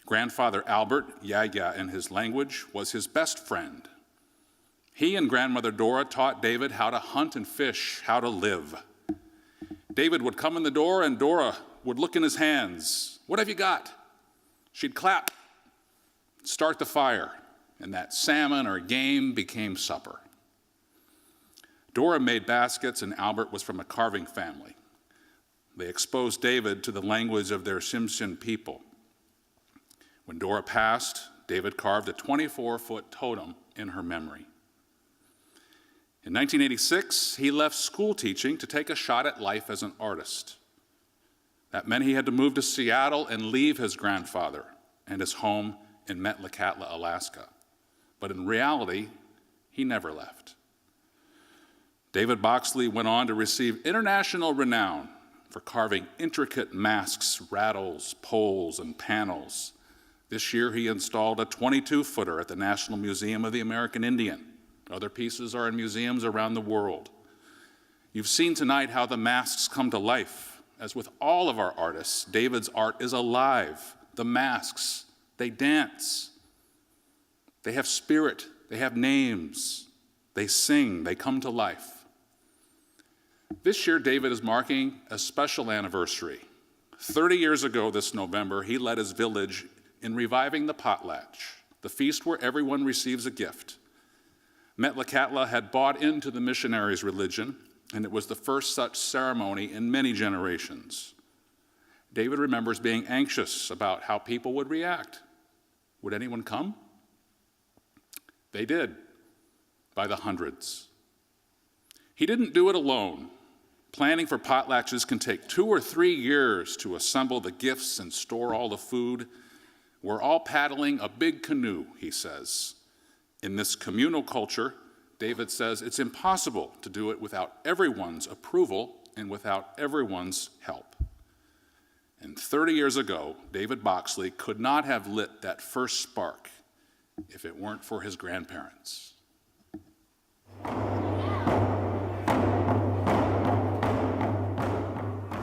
Grandfather Albert, Yaya in his language, was his best friend. He and grandmother Dora taught David how to hunt and fish, how to live. David would come in the door and Dora would look in his hands. What have you got? She'd clap, start the fire, and that salmon or game became supper. Dora made baskets and Albert was from a carving family. They exposed David to the language of their Tsimshian people. When Dora passed, David carved a 24-foot totem in her memory. In 1986, he left school teaching to take a shot at life as an artist. That meant he had to move to Seattle and leave his grandfather and his home in Metlakatla, Alaska. But in reality, he never left. David Boxley went on to receive international renown for carving intricate masks, rattles, poles, and panels. This year, he installed a 22-footer at the National Museum of the American Indian. Other pieces are in museums around the world. You've seen tonight how the masks come to life. As with all of our artists, David's art is alive. The masks, they dance. They have spirit, they have names, they sing, they come to life. This year, David is marking a special anniversary. 30 years ago this November, he led his village in reviving the potlatch, the feast where everyone receives a gift. Metlakatla had bought into the missionaries' religion, and it was the first such ceremony in many generations. David remembers being anxious about how people would react. Would anyone come? They did, by the hundreds. He didn't do it alone. Planning for potlatches can take 2 or 3 years to assemble the gifts and store all the food. We're all paddling a big canoe, he says. In this communal culture, David says it's impossible to do it without everyone's approval and without everyone's help. And 30 years ago, David Boxley could not have lit that first spark if it weren't for his grandparents.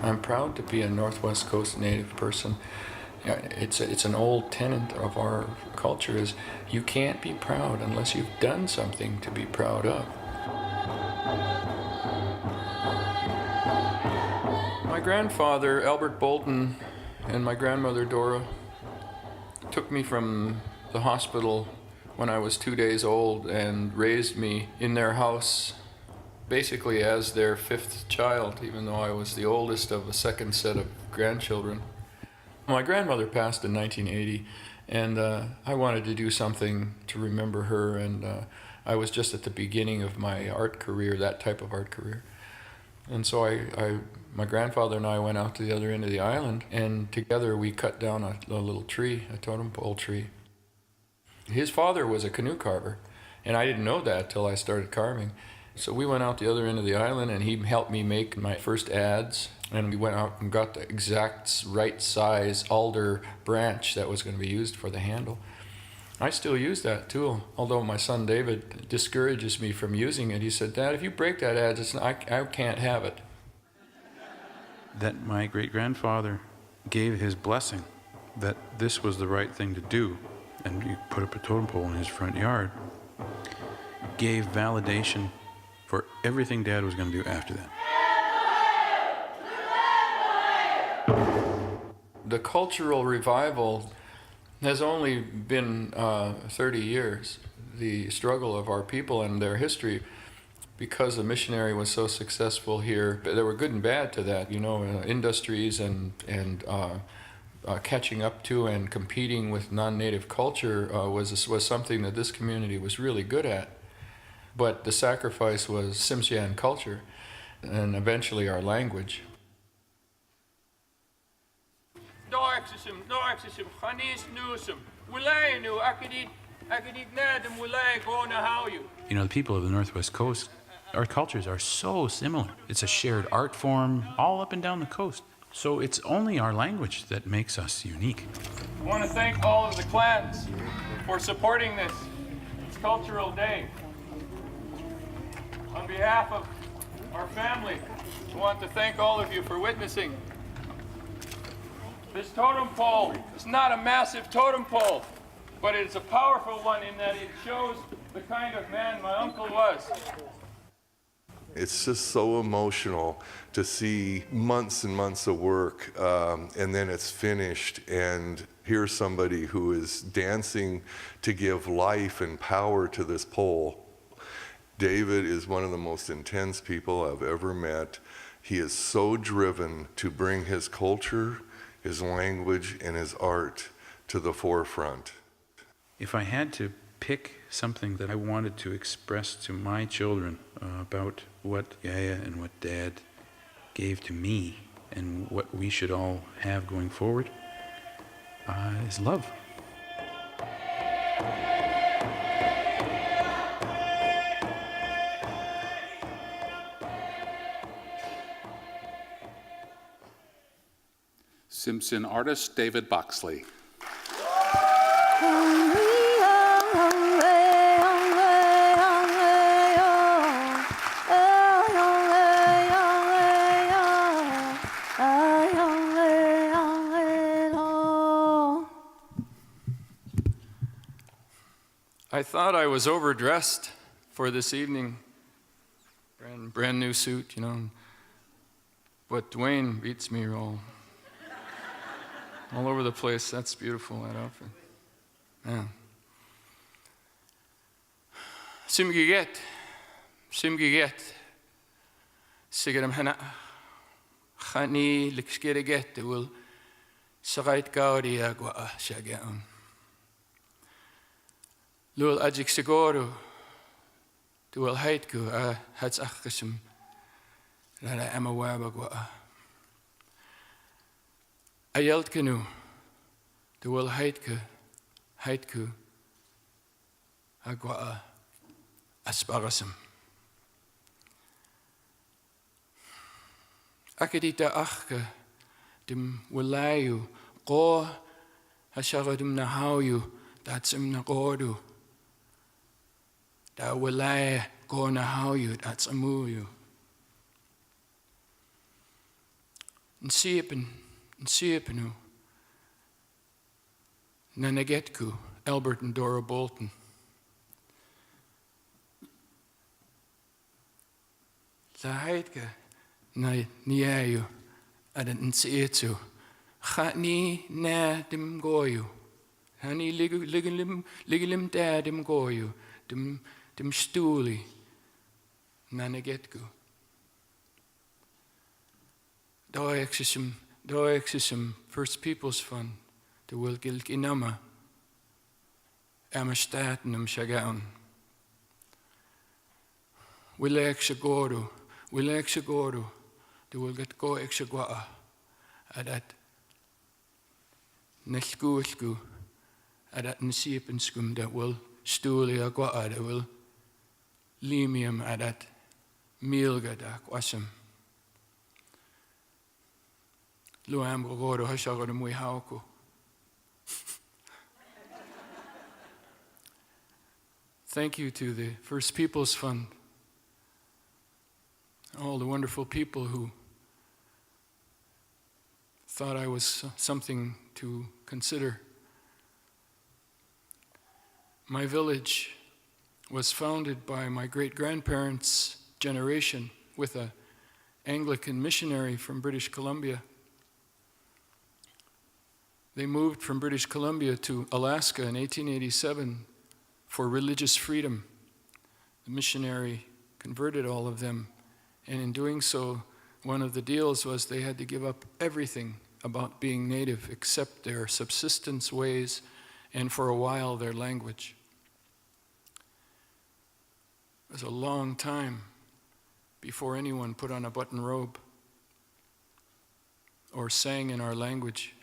I'm proud to be a Northwest Coast Native person. It's an old tenet of our culture is you can't be proud unless you've done something to be proud of. My grandfather, Albert Bolton, and my grandmother, Dora, took me from the hospital when I was 2 days old and raised me in their house, basically as their fifth child, even though I was the oldest of a second set of grandchildren. My grandmother passed in 1980, and I wanted to do something to remember her, and I was just at the beginning of my art career, that type of art career. And so my grandfather and I went out to the other end of the island, and together we cut down a little tree, a totem pole tree. His father was a canoe carver, and I didn't know that till I started carving. So we went out the other end of the island, and he helped me make my first ads. And we went out and got the exact right size alder branch that was going to be used for the handle. I still use that tool, although my son David discourages me from using it. He said, "Dad, if you break that adze, I can't have it." That my great-grandfather gave his blessing that this was the right thing to do, and he put up a totem pole in his front yard, gave validation for everything Dad was going to do after that. The cultural revival has only been 30 years. The struggle of our people and their history, because the missionary was so successful here, there were good and bad to that, industries and catching up to and competing with non-native culture was something that this community was really good at. But the sacrifice was Tsimshian culture and eventually our language. The people of the Northwest Coast, our cultures are so similar. It's a shared art form all up and down the coast. So it's only our language that makes us unique. I want to thank all of the clans for supporting this cultural day. On behalf of our family, I want to thank all of you for witnessing. This totem pole is not a massive totem pole, but it's a powerful one in that it shows the kind of man my uncle was. It's just so emotional to see months and months of work, and then it's finished, and here's somebody who is dancing to give life and power to this pole. David is one of the most intense people I've ever met. He is so driven to bring his culture, his language, and his art to the forefront. If I had to pick something that I wanted to express to my children about what Yaya and what Dad gave to me and what we should all have going forward, is love. Tsimshian artist David Boxley. I thought I was overdressed for this evening. Brand new suit, But Dwayne beats me all over the place. That's beautiful, that outfit. Yeah. Simgiget. Sigaram hana. Khani likskiriget will sagait gaudi agwa shagaun. Lul ajik sigoru. Dual haitku hats achkism. Lala amawabagwa. Ayelt canoe, the will haitku, agwa, asparasam. Akadita achka dim wilayu go hasharadim nahauyu datsim nagodu. Da wilaya go nahauyu datsamuyu. Nsiepen Nanagetku, Albert and Dora Bolton. Lahaidka na niayu adan nsietu. Khatni na dim goyu. Hani ligilim da dim goyu. Dim stuli. Nanagetku. Doexisum First Peoples Fund. De wilgilk inama. Amastatenum shagaun. Wilek shagoru. De wilgat go exagua. Adat nelsku. Adat nsiepenskum that will stuli agua. That will limium adat milgada quasum. Luam gogodo hashagado mui hauku. Thank you to the First Peoples Fund, all the wonderful people who thought I was something to consider. My village was founded by my great-grandparents' generation with an Anglican missionary from British Columbia. They moved from British Columbia to Alaska in 1887 for religious freedom. The missionary converted all of them, and in doing so, one of the deals was they had to give up everything about being native except their subsistence ways and for a while their language. It was a long time before anyone put on a button robe or sang in our language.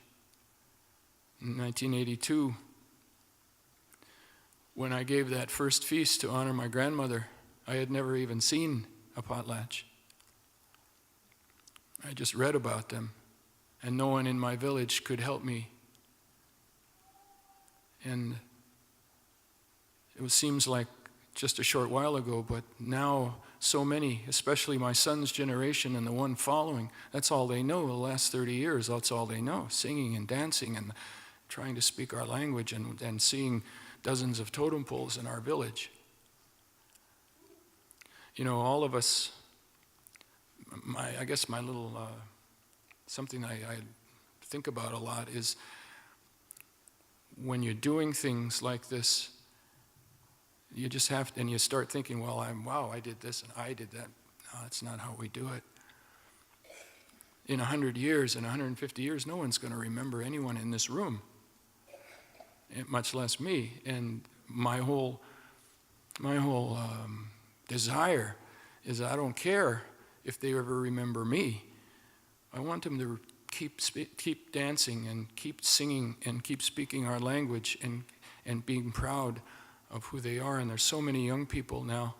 In 1982, when I gave that first feast to honor my grandmother, I had never even seen a potlatch. I just read about them, and no one in my village could help me. And it seems like just a short while ago, but now so many, especially my son's generation and the one following, that's all they know. The last 30 years, that's all they know, singing and dancing and trying to speak our language and seeing dozens of totem poles in our village. You know, all of us, I guess my little, something I think about a lot is when you're doing things like this, you just have to, and you start thinking, well, wow, I did this and I did that. No, that's not how we do it. In 100 years, in 150 years, no one's going to remember anyone in this room, much less me. And my whole desire is I don't care if they ever remember me. I want them to keep dancing and keep singing and keep speaking our language and being proud of who they are. And there's so many young people now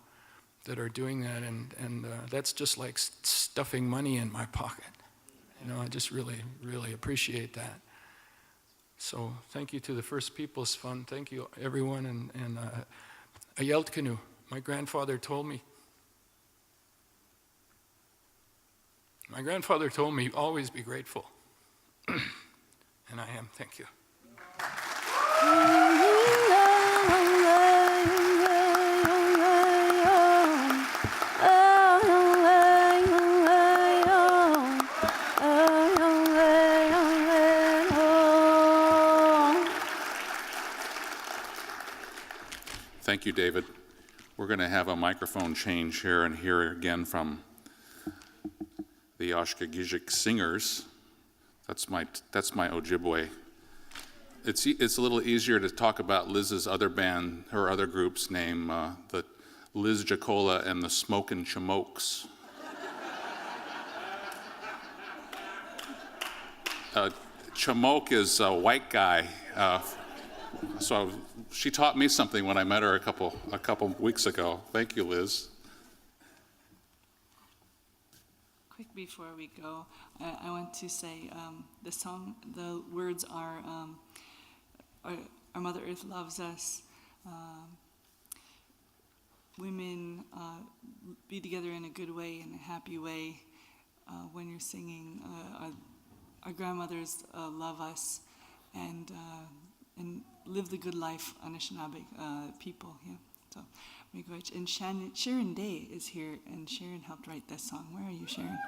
that are doing that, and that's just like stuffing money in my pocket. You know, I just really, really appreciate that. So thank you to the First Peoples Fund. Thank you, everyone. And Ayeltkanu, my grandfather told me, always be grateful. And I am. Thank you. Thank you, David. We're going to have a microphone change here and hear again from the Oshkogizik Singers. That's my Ojibwe. It's a little easier to talk about Liz's other band, her other group's name, the Liz Jacola and the Smokin' Chamokes. Chamoke is a white guy, so she taught me something when I met her a couple weeks ago. Thank you, Liz. Quick before we go, I want to say the song, the words are Our Mother Earth loves us. Women be together in a good way, in a happy way. When you're singing, our grandmothers love us, and live the good life, Anishinaabe people. Yeah. So, and Sharon Day is here, and Sharon helped write this song. Where are you, Sharon?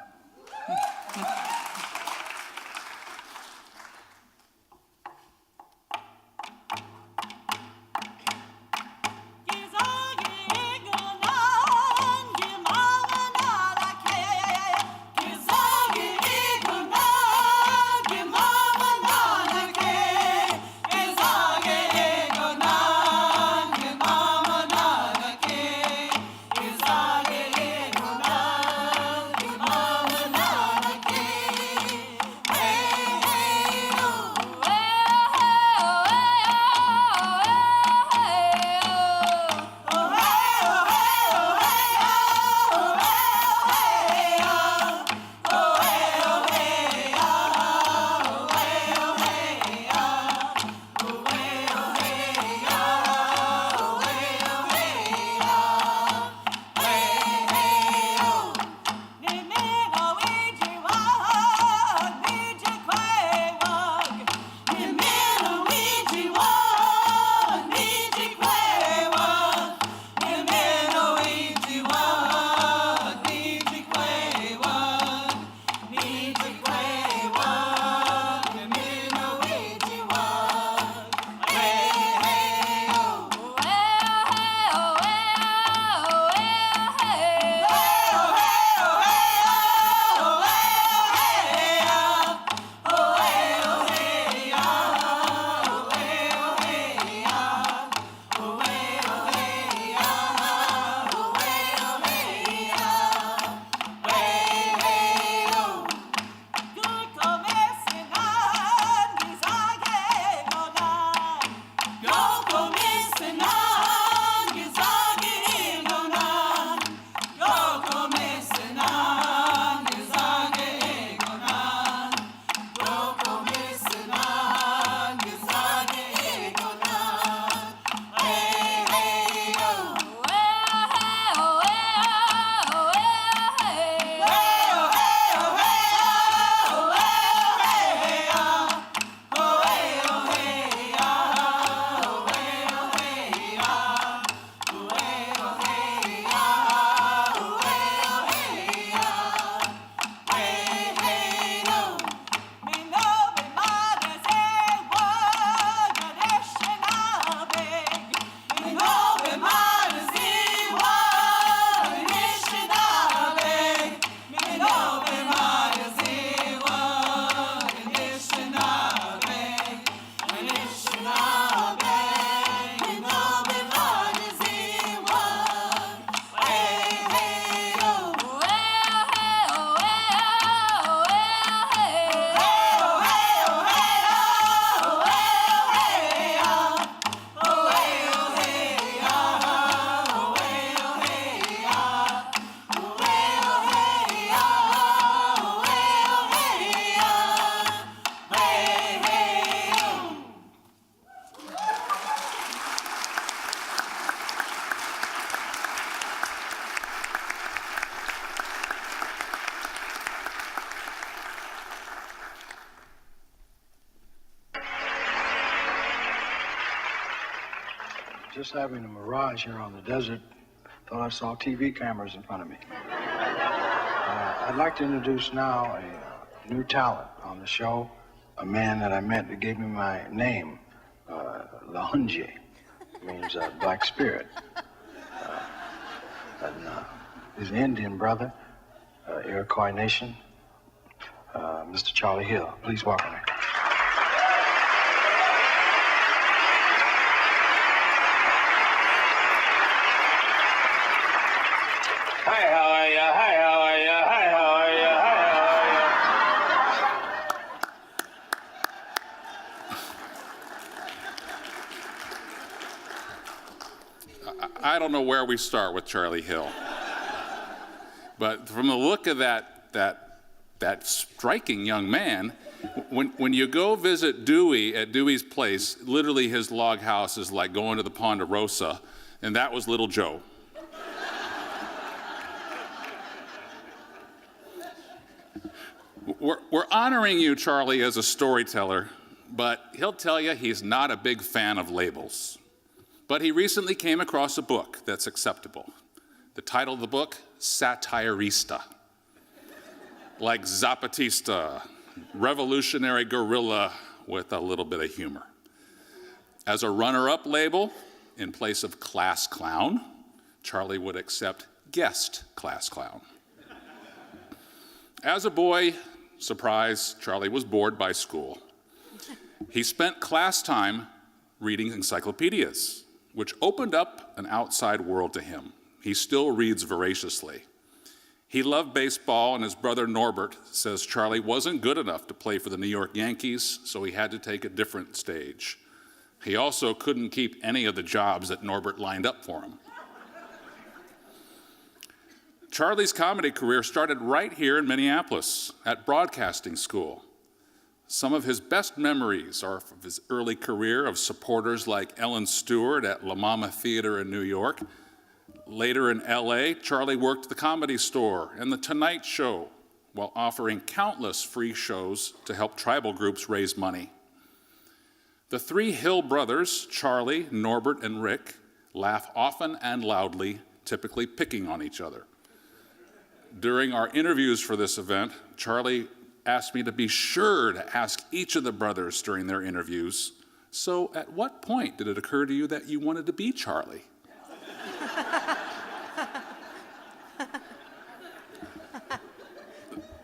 Just having a mirage here on the desert. Thought I saw TV cameras in front of me. I'd like to introduce now a new talent on the show, a man that I met that gave me my name, Lahunje, means black spirit. He's an Indian brother, Iroquois Nation, Mr. Charlie Hill. Please welcome him. Hi, how are ya? Hi, how are ya? Hi, how are ya? Hi, how are ya? I don't know where we start with Charlie Hill. But from the look of that striking young man, when you go visit Dewey at Dewey's place, literally his log house is like going to the Ponderosa, and that was little Joe. We're honoring you, Charlie, as a storyteller, but he'll tell you he's not a big fan of labels. But he recently came across a book that's acceptable. The title of the book, Satirista. Like Zapatista, revolutionary guerrilla with a little bit of humor. As a runner-up label, in place of class clown, Charlie would accept guest class clown. As a boy, surprise, Charlie was bored by school. He spent class time reading encyclopedias, which opened up an outside world to him. He still reads voraciously. He loved baseball, and his brother Norbert says Charlie wasn't good enough to play for the New York Yankees, so he had to take a different stage. He also couldn't keep any of the jobs that Norbert lined up for him. Charlie's comedy career started right here in Minneapolis at broadcasting school. Some of his best memories are of his early career of supporters like Ellen Stewart at La Mama Theater in New York. Later in LA, Charlie worked the Comedy Store and The Tonight Show while offering countless free shows to help tribal groups raise money. The three Hill brothers, Charlie, Norbert, and Rick, laugh often and loudly, typically picking on each other. During our interviews for this event, Charlie asked me to be sure to ask each of the brothers during their interviews, so at what point did it occur to you that you wanted to be Charlie?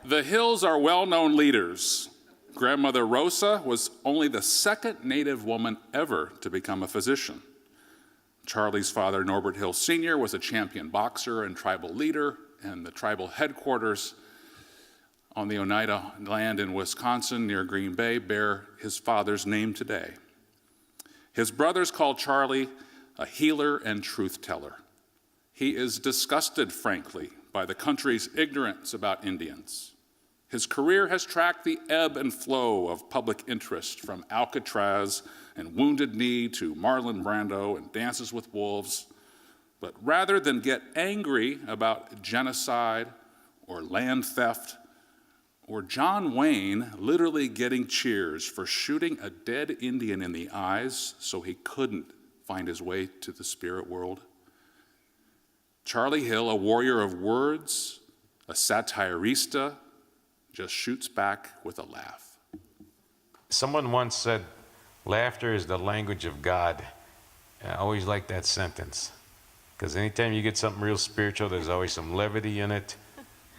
The Hills are well-known leaders. Grandmother Rosa was only the second Native woman ever to become a physician. Charlie's father, Norbert Hill Sr., was a champion boxer and tribal leader, and the tribal headquarters on the Oneida land in Wisconsin near Green Bay bear his father's name today. His brothers call Charlie a healer and truth teller. He is disgusted, frankly, by the country's ignorance about Indians. His career has tracked the ebb and flow of public interest from Alcatraz and Wounded Knee to Marlon Brando and Dances with Wolves. But rather than get angry about genocide or land theft or John Wayne literally getting cheers for shooting a dead Indian in the eyes so he couldn't find his way to the spirit world, Charlie Hill, a warrior of words, a satirista, just shoots back with a laugh. Someone once said, laughter is the language of God. And I always like that sentence, because anytime you get something real spiritual, there's always some levity in it,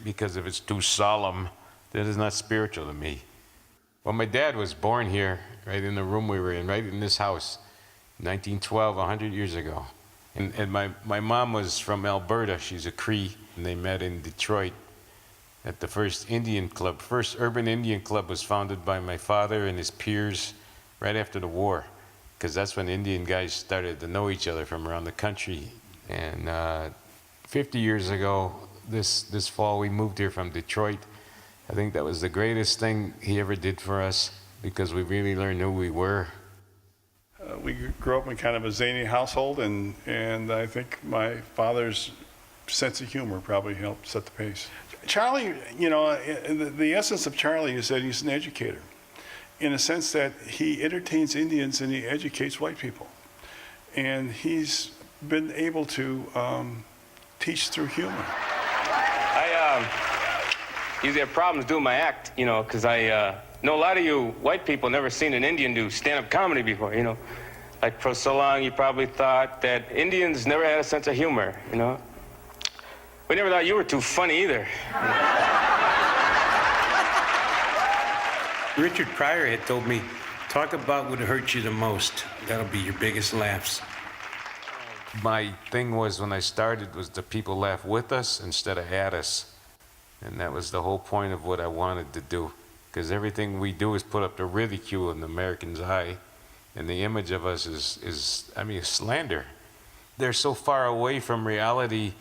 because if it's too solemn, that is not spiritual to me. Well, my dad was born here, right in the room we were in, right in this house, 1912, 100 years ago. And my mom was from Alberta. She's a Cree, and they met in Detroit at the first Indian club. First urban Indian club was founded by my father and his peers right after the war, because that's when Indian guys started to know each other from around the country. And 50 years ago, this fall, we moved here from Detroit. I think that was the greatest thing he ever did for us, because we really learned who we were. We grew up in kind of a zany household, and I think my father's sense of humor probably helped set the pace. Charlie, you know, the essence of Charlie is that he's an educator, in a sense that he entertains Indians and he educates white people. And he's been able to teach through humor. I usually have problems doing my act, you know, because I know a lot of you white people never seen an Indian do stand-up comedy before, you know. Like for so long you probably thought that Indians never had a sense of humor, you know. We never thought you were too funny either. Richard Pryor had told me, talk about what hurts you the most. That'll be your biggest laughs. My thing was, when I started, was the people laugh with us instead of at us. And that was the whole point of what I wanted to do. Because everything we do is put up to ridicule in the American's eye. And the image of us is slander. they're so far away from reality,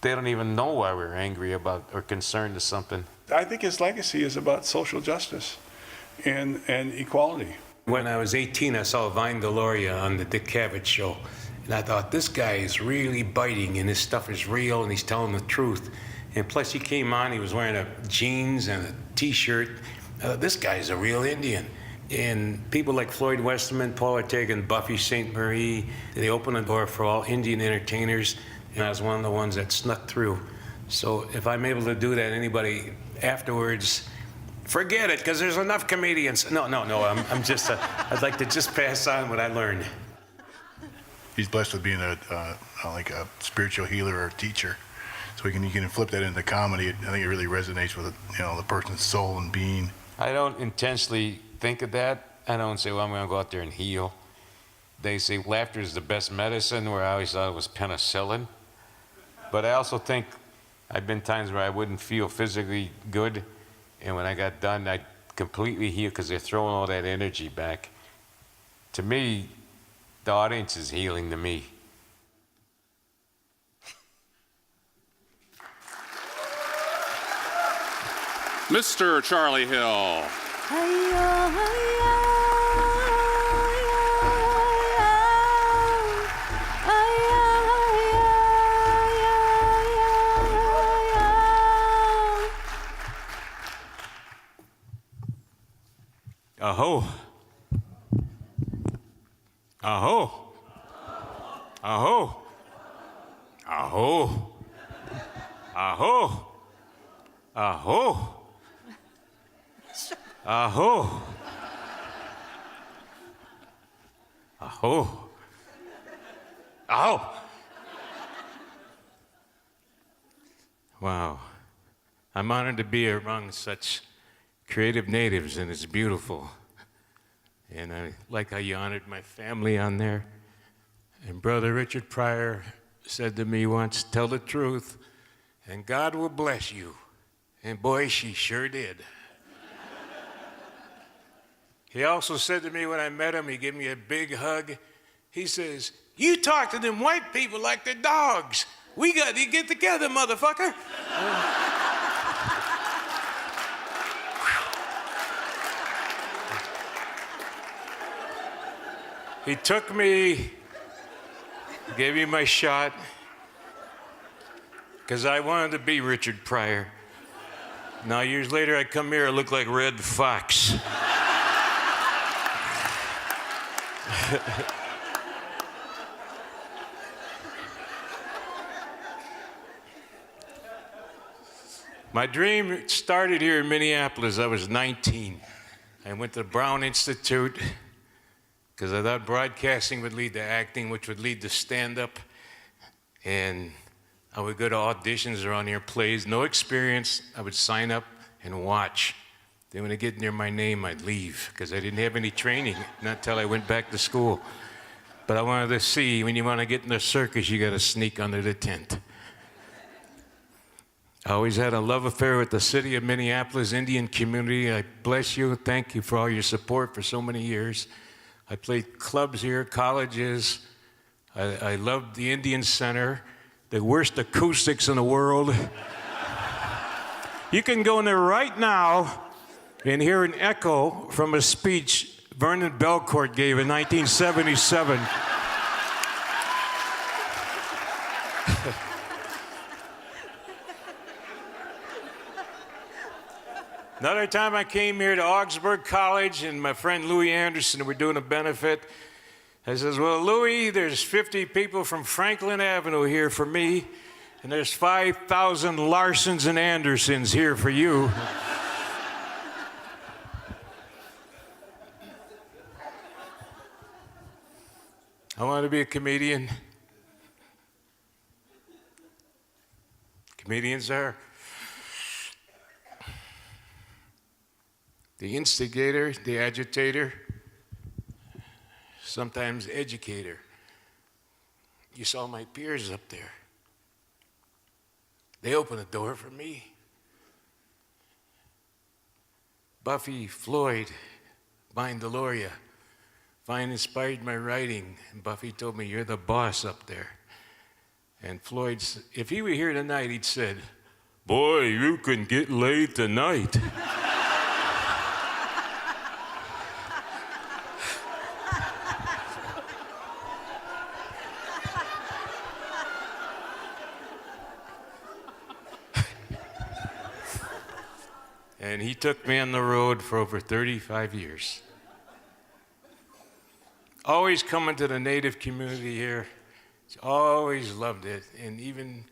they don't even know why we're angry about or concerned to something. I think his legacy is about social justice and equality. When I was 18, I saw Vine Deloria on the Dick Cavett show. And I thought, this guy is really biting and his stuff is real and he's telling the truth. And plus he came on, he was wearing a jeans and a t-shirt. I thought, this guy's a real Indian. And people like Floyd Westerman, Paul Ortega, and Buffy St. Marie, they opened the door for all Indian entertainers. And I was one of the ones that snuck through. So if I'm able to do that, anybody afterwards, forget it, because there's enough comedians. No, I'm just, I'd like to just pass on what I learned. He's blessed with being like a spiritual healer or teacher. So you can flip that into comedy. I think it really resonates with the person's soul and being. I don't intentionally think of that. I don't say, well, I'm going to go out there and heal. They say laughter is the best medicine, where I always thought it was penicillin. But I also think I've been times where I wouldn't feel physically good, and when I got done, I'd completely heal because they're throwing all that energy back. To me, the audience is healing to me. Mr. Charlie Hill. Aho. Aho. Aho. Aho. Aho. Aho. Aho. Aho. Aho. Wow. I'm honored to be among such creative natives, and it's beautiful. And I like how you honored my family on there. And Brother Richard Pryor said to me once, tell the truth, and God will bless you. And boy, she sure did. He also said to me when I met him, he gave me a big hug. He says, you talk to them white people like they're dogs. We got to get together, motherfucker. He took me, gave me my shot, because I wanted to be Richard Pryor. Now, years later, I come here, I look like Red Fox. My dream started here in Minneapolis. I was 19. I went to the Brown Institute because I thought broadcasting would lead to acting, which would lead to stand-up. And I would go to auditions or on-air plays, no experience. I would sign up and watch. Then when I get near my name, I'd leave because I didn't have any training, not until I went back to school. But I wanted to see, when you want to get in the circus, you got to sneak under the tent. I always had a love affair with the city of Minneapolis Indian community. I bless you. Thank you for all your support for so many years. I played clubs here, colleges. I loved the Indian Center, the worst acoustics in the world. You can go in there right now and hear an echo from a speech Vernon Belcourt gave in 1977. Another time I came here to Augsburg College, and my friend Louis Anderson were doing a benefit. I says, well, Louis, there's 50 people from Franklin Avenue here for me, and there's 5,000 Larsons and Andersons here for you. I want to be a comedian. Comedians are the instigator, the agitator, sometimes educator. You saw my peers up there. They opened the door for me. Buffy, Floyd, Vine Deloria. Vine inspired my writing, and Buffy told me, you're the boss up there. And Floyd's, if he were here tonight, he'd said, "Boy, you can get laid tonight." And he took me on the road for over 35 years. Always coming to the Native community here. Always loved it. And even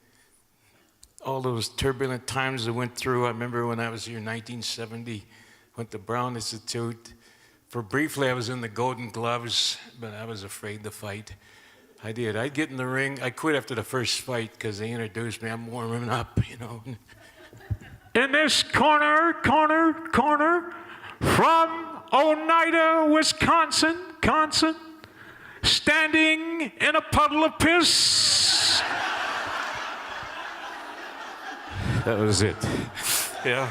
all those turbulent times I went through, I remember when I was here in 1970, went to Brown Institute. For briefly, I was in the Golden Gloves, but I was afraid to fight. I did. I'd get in the ring. I quit after the first fight because they introduced me. I'm warming up, you know. In this corner, from Oneida, Wisconsin, standing in a puddle of piss. That was it. Yeah.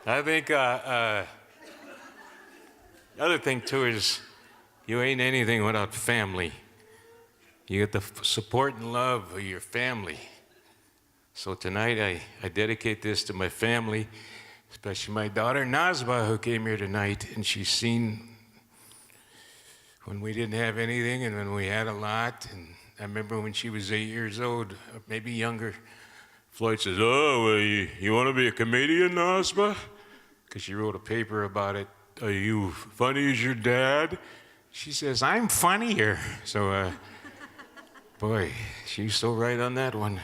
I think the other thing too is you ain't anything without family. You get the support and love of your family. So tonight I dedicate this to my family, especially my daughter Nazba, who came here tonight, and she's seen when we didn't have anything and when we had a lot. And I remember when she was 8 years old, or maybe younger, Floyd says, "Oh, well, you want to be a comedian, Nazba?" Because she wrote a paper about it. "Are you funny as your dad?" She says, "I'm funnier." So, boy, she's so right on that one.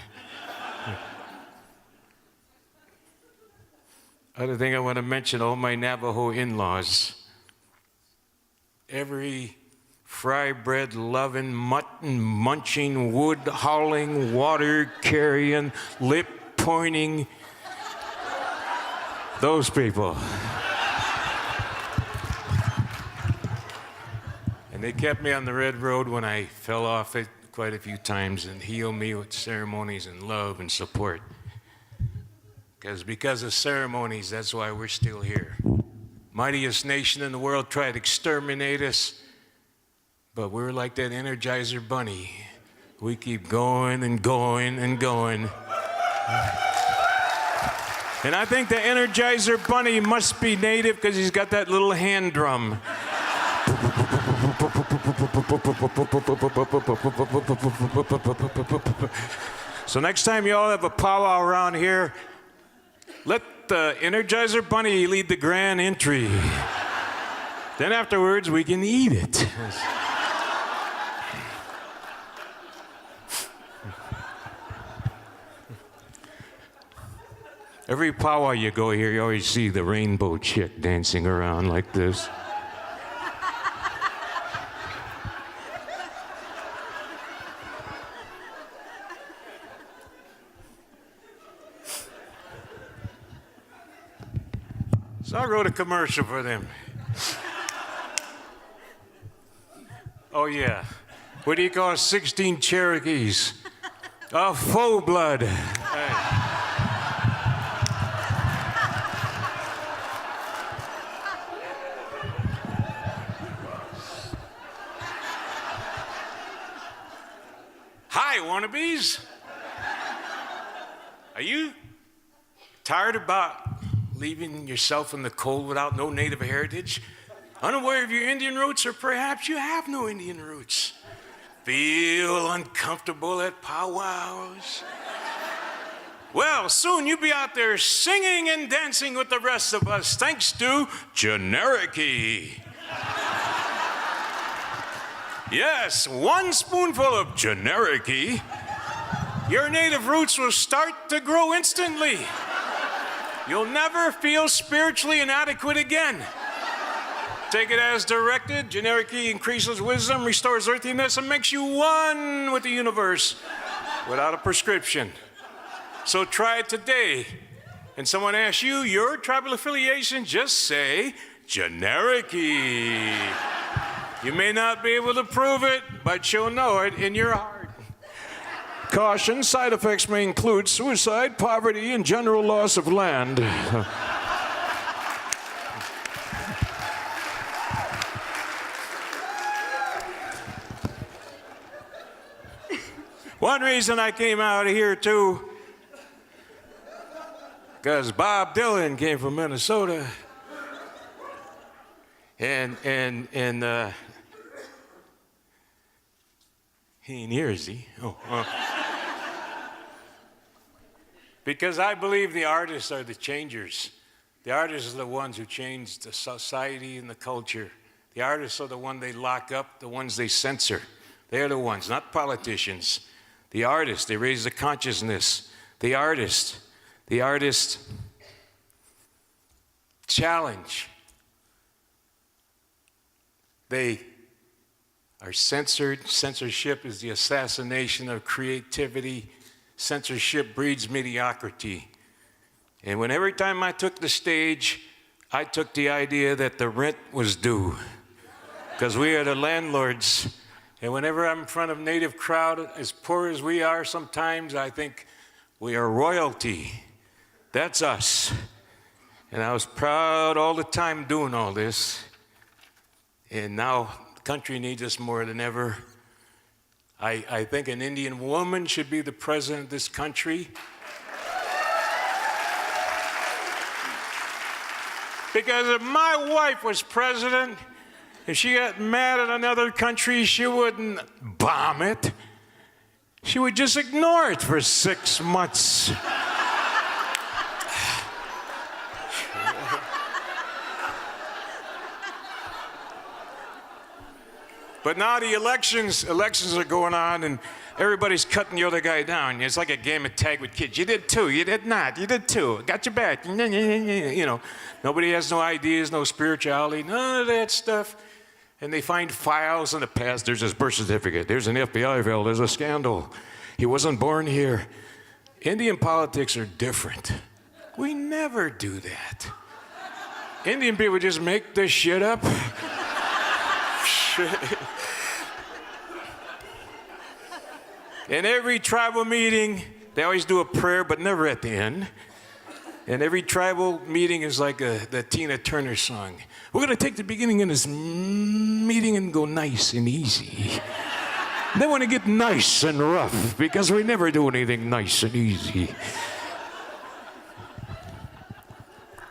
Other thing I want to mention, all my Navajo in-laws. Every fry bread loving, mutton munching, wood hauling, water carrying, lip pointing, those people. And they kept me on the red road when I fell off it quite a few times and healed me with ceremonies and love and support. Because of ceremonies, that's why we're still here. Mightiest nation in the world tried to exterminate us, but we're like that Energizer bunny. We keep going and going and going. And I think the Energizer bunny must be native because he's got that little hand drum. So next time you all have a powwow around here, let the Energizer bunny lead the grand entry. Then afterwards, we can eat it. Every powwow you go here, you always see the rainbow chick dancing around like this. So I wrote a commercial for them. Oh yeah, what do you call 16 Cherokees? A faux blood. Hey. Hi, wannabes. Are you tired about leaving yourself in the cold without no native heritage? Unaware of your Indian roots, or perhaps you have no Indian roots? Feel uncomfortable at powwows? Well, soon you'll be out there singing and dancing with the rest of us, thanks to Generiki. Yes, one spoonful of Generiki, your native roots will start to grow instantly. You'll never feel spiritually inadequate again. Take it as directed. Generiki increases wisdom, restores earthiness, and makes you one with the universe without a prescription. So try it today. And someone asks you your tribal affiliation, just say Generiki. You may not be able to prove it, but you'll know it in your heart. Caution, side effects may include suicide, poverty, and general loss of land. One reason I came out here too, because Bob Dylan came from Minnesota, and he ain't here, is he? Because I believe the artists are the changers. The artists are the ones who change the society and the culture. The artists are the ones they lock up, the ones they censor. They're the ones, not politicians. The artists, they raise the consciousness. The artists challenge. They are censored. Censorship is the assassination of creativity. Censorship breeds mediocrity. And every time I took the stage, I took the idea that the rent was due, because we are the landlords. And whenever I'm in front of a native crowd, as poor as we are sometimes, I think we are royalty. That's us. And I was proud all the time doing all this. And now the country needs us more than ever. I think an Indian woman should be the president of this country. Because if my wife was president, if she got mad at another country, she wouldn't bomb it. She would just ignore it for 6 months. But now the elections are going on, and everybody's cutting the other guy down. It's like a game of tag with kids. You did too, you did not, you did too. Got your back. You know, nobody has no ideas, no spirituality, none of that stuff. And they find files in the past. There's his birth certificate. There's an FBI file. There's a scandal. He wasn't born here. Indian politics are different. We never do that. Indian people just make this shit up. In every tribal meeting, they always do a prayer, but never at the end. And every tribal meeting is like the Tina Turner song. We're going to take the beginning of this meeting and go nice and easy. Then want to get nice and rough, because we never do anything nice and easy.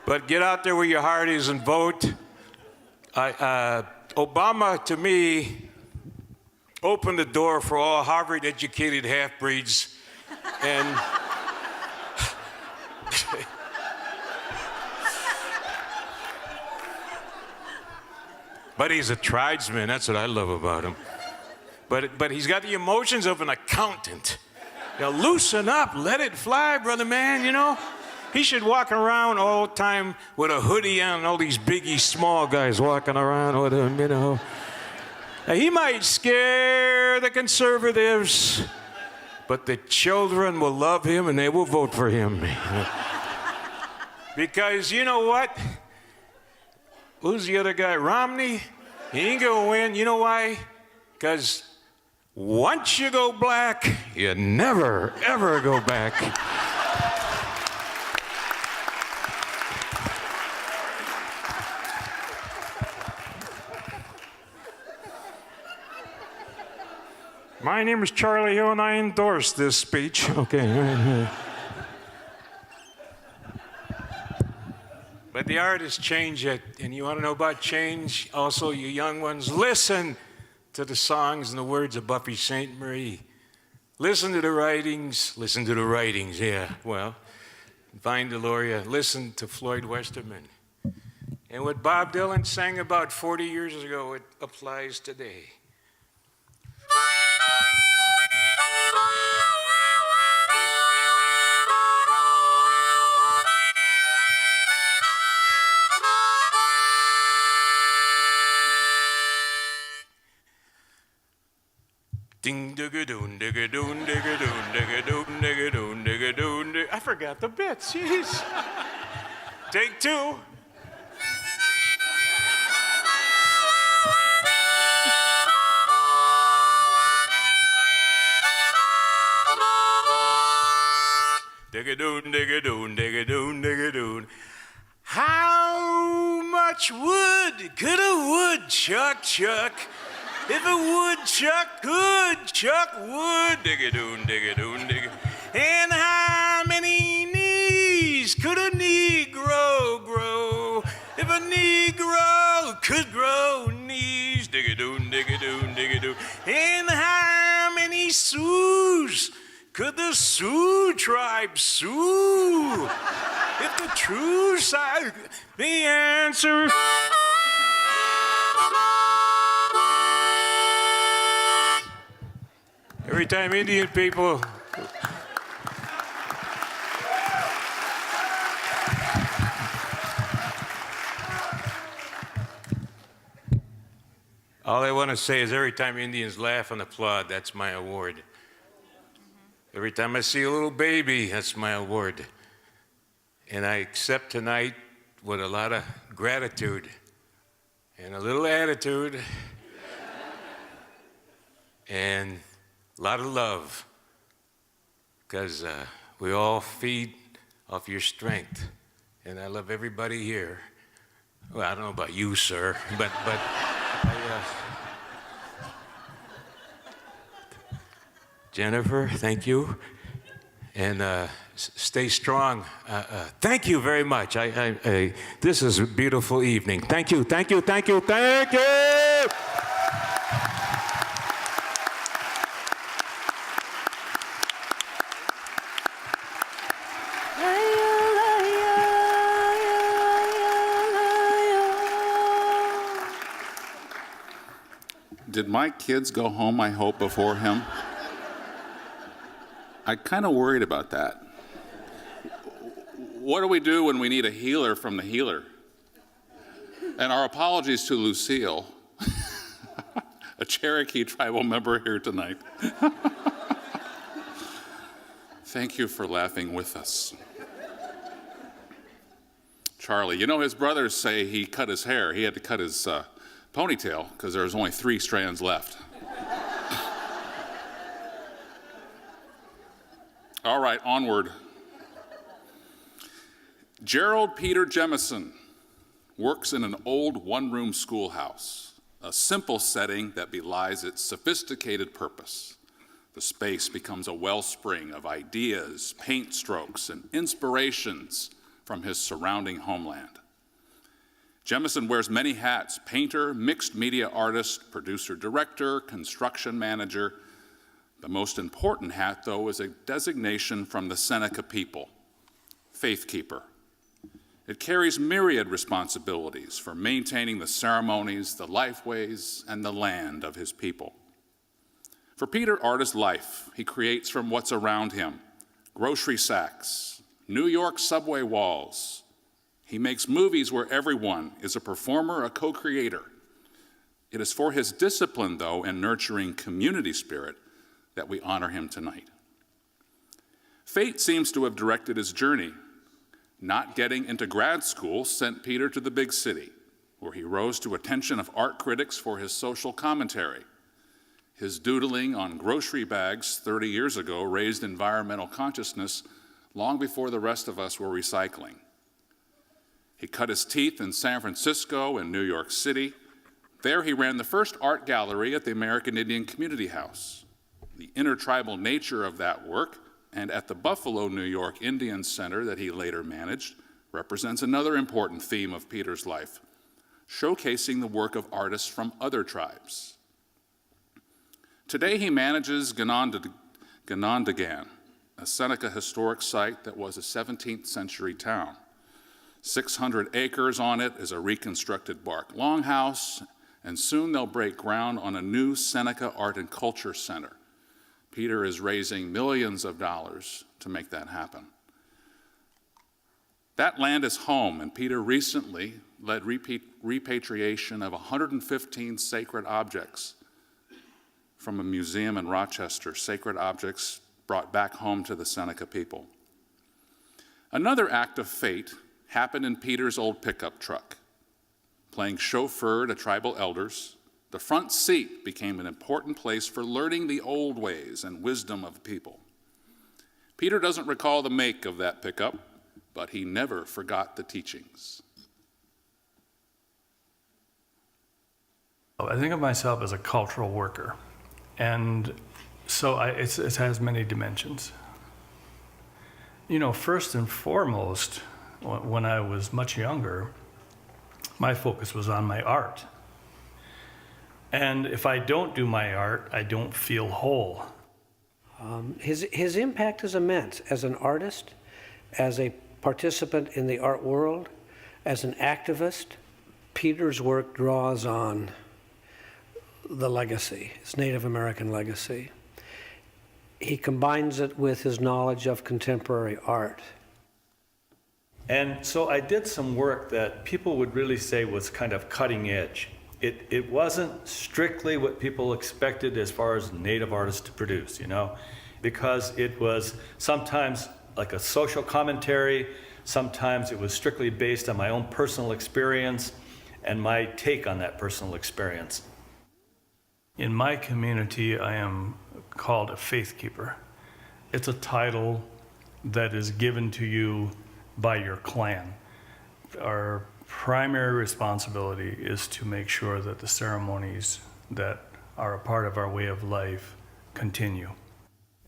But get out there where your heart is and vote. Obama, to me, opened the door for all Harvard-educated half-breeds. And but he's a tradesman. That's what I love about him. But he's got the emotions of an accountant. You know, loosen up, let it fly, brother man, you know? He should walk around all the time with a hoodie on, all these biggie small guys walking around with him, you know. Now, he might scare the conservatives, but the children will love him and they will vote for him. Because you know what? Who's the other guy? Romney? He ain't gonna win. You know why? Because once you go black, you never, ever go back. My name is Charlie Hill, and I endorse this speech. Okay. But the artists change it, and you want to know about change? Also, you young ones, listen to the songs and the words of Buffy Sainte-Marie. Listen to the writings. Listen to the writings, yeah. Well, Vine Deloria. Listen to Floyd Westerman. And what Bob Dylan sang about 40 years ago, it applies today. Ding digga doon digga doon digga doon digga doon digga doon digga doon. I forgot the bits. Jeez. Take two. Digga doon digga doon digga doon digga doon. How much wood could a woodchuck chuck If a woodchuck could chuck wood, dig-a-doon, dig-a-doon, dig-a. And how many knees could a Negro grow? If a Negro could grow knees, dig-a-doon, dig-a-doon, dig-a-doon. And how many Sioux could the Sioux tribe sue? If the true side, the answer. Every time Indian people. All I want to say is every time Indians laugh and applaud, that's my award. Every time I see a little baby, that's my award. And I accept tonight with a lot of gratitude and a little attitude and a lot of love, because we all feed off your strength. And I love everybody here. Well, I don't know about you, sir, but Jennifer, thank you. And stay strong. Thank you very much. This is a beautiful evening. Thank you, thank you, thank you, thank you. Did my kids go home, I hope, before him? I kind of worried about that. What do we do when we need a healer from the healer? And our apologies to Lucille, a Cherokee tribal member here tonight. Thank you for laughing with us. Charlie, you know, his brothers say he cut his hair. He had to cut his ponytail because there was only 3 strands left. All right, onward. Gerald Peter Jemison works in an old one-room schoolhouse, a simple setting that belies its sophisticated purpose. The space becomes a wellspring of ideas, paint strokes, and inspirations from his surrounding homeland. Jemison wears many hats: painter, mixed media artist, producer-director, construction manager. The most important hat, though, is a designation from the Seneca people, faith keeper. It carries myriad responsibilities for maintaining the ceremonies, the lifeways, and the land of his people. For Peter, art is life. He creates from what's around him: grocery sacks, New York subway walls. He makes movies where everyone is a performer, a co-creator. It is for his discipline, though, and nurturing community spirit that we honor him tonight. Fate seems to have directed his journey. Not getting into grad school sent Peter to the big city, where he rose to attention of art critics for his social commentary. His doodling on grocery bags 30 years ago raised environmental consciousness long before the rest of us were recycling. He cut his teeth in San Francisco and New York City. There he ran the first art gallery at the American Indian Community House. The intertribal nature of that work, and at the Buffalo, New York Indian Center that he later managed, represents another important theme of Peter's life, showcasing the work of artists from other tribes. Today he manages Ganondagan, a Seneca historic site that was a 17th century town. 600 acres on it is a reconstructed bark longhouse, and soon they'll break ground on a new Seneca Art and Culture Center. Peter is raising millions of dollars to make that happen. That land is home, and Peter recently led repatriation of 115 sacred objects from a museum in Rochester, sacred objects brought back home to the Seneca people. Another act of fate happened in Peter's old pickup truck. Playing chauffeur to tribal elders, the front seat became an important place for learning the old ways and wisdom of people. Peter doesn't recall the make of that pickup, but he never forgot the teachings. I think of myself as a cultural worker, and so it has many dimensions. You know, first and foremost, when I was much younger, my focus was on my art. And if I don't do my art, I don't feel whole. His impact is immense as an artist, as a participant in the art world, as an activist. Peter's work draws on the legacy, his Native American legacy. He combines it with his knowledge of contemporary art. And so I did some work that people would really say was kind of cutting edge. It wasn't strictly what people expected as far as Native artists to produce, you know, because it was sometimes like a social commentary, sometimes it was strictly based on my own personal experience and my take on that personal experience. In my community, I am called a faith keeper. It's a title that is given to you by your clan. Our primary responsibility is to make sure that the ceremonies that are a part of our way of life continue.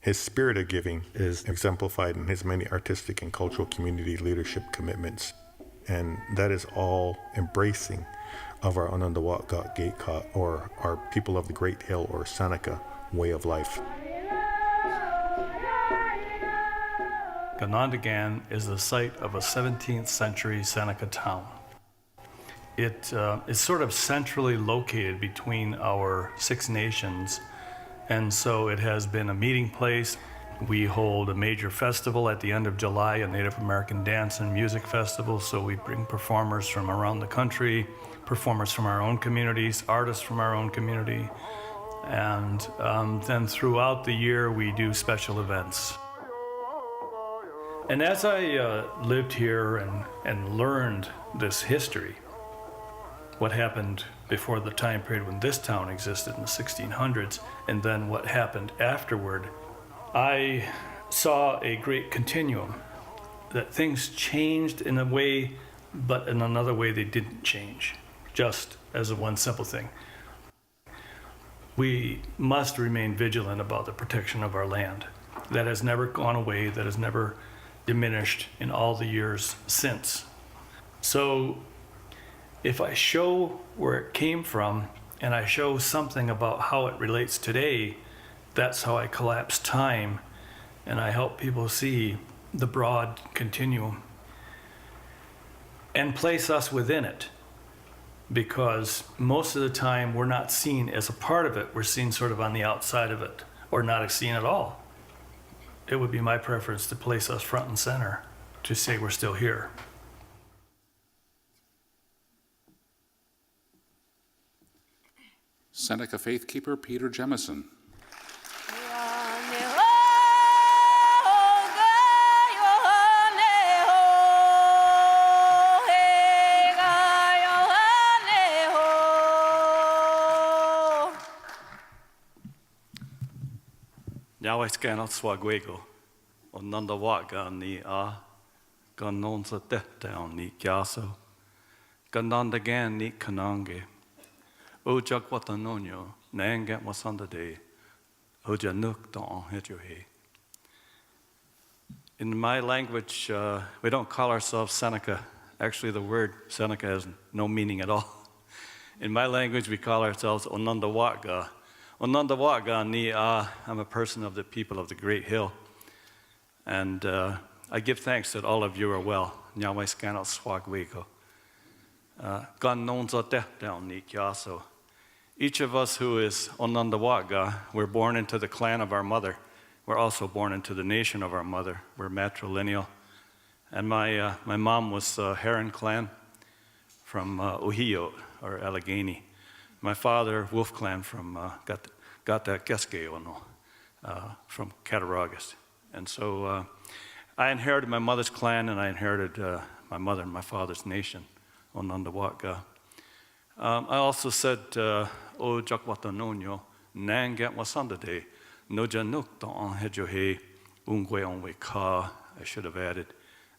His spirit of giving is exemplified in his many artistic and cultural community leadership commitments, and that is all embracing of our Onondaga Gateka, or our people of the Great Hill, or Seneca way of life. Ganondagan is the site of a 17th century Seneca town. It is sort of centrally located between our 6 nations, and so it has been a meeting place. We hold a major festival at the end of July, a Native American dance and music festival, so we bring performers from around the country, performers from our own communities, artists from our own community, and then throughout the year we do special events. And as I lived here and learned this history, what happened before the time period when this town existed in the 1600s, and then what happened afterward, I saw a great continuum, that things changed in a way, but in another way they didn't change, just as a one simple thing. We must remain vigilant about the protection of our land. That has never gone away, that has never diminished in all the years since. So if I show where it came from and I show something about how it relates today, that's how I collapse time and I help people see the broad continuum and place us within it, because most of the time we're not seen as a part of it, we're seen sort of on the outside of it, or not seen at all. It would be my preference to place us front and center, to say we're still here. Seneca faith keeper Peter Jemison. Yahweh scanal swagwego, Onondaga ni a, Ganonza down ni kiaso, Ganondagan ni kanange, Ojakwatanonyo, Nangat wasandade, Ojanuk don hejohe. In my language, we don't call ourselves Seneca. Actually, the word Seneca has no meaning at all. In my language, we call ourselves Onondaga. Onondaga ni a, I'm a person of the people of the Great Hill. And I give thanks that all of you are well. Nyawai scanal swagwego. Ganonza down ni kiaso. Each of us who is Onondaga, we're born into the clan of our mother. We're also born into the nation of our mother. We're matrilineal. And my mom was Heron clan from Ohio, or Allegheny. My father, Wolf clan from Gata Keskeono, from Cattaraugus. And so I inherited my mother's clan, and I inherited my mother and my father's nation, Onondaga. I also said, O Jakwatanonyo, Nangat wasandade, Nojanuk don hejohe, Ungwe onwe ka. I should have added.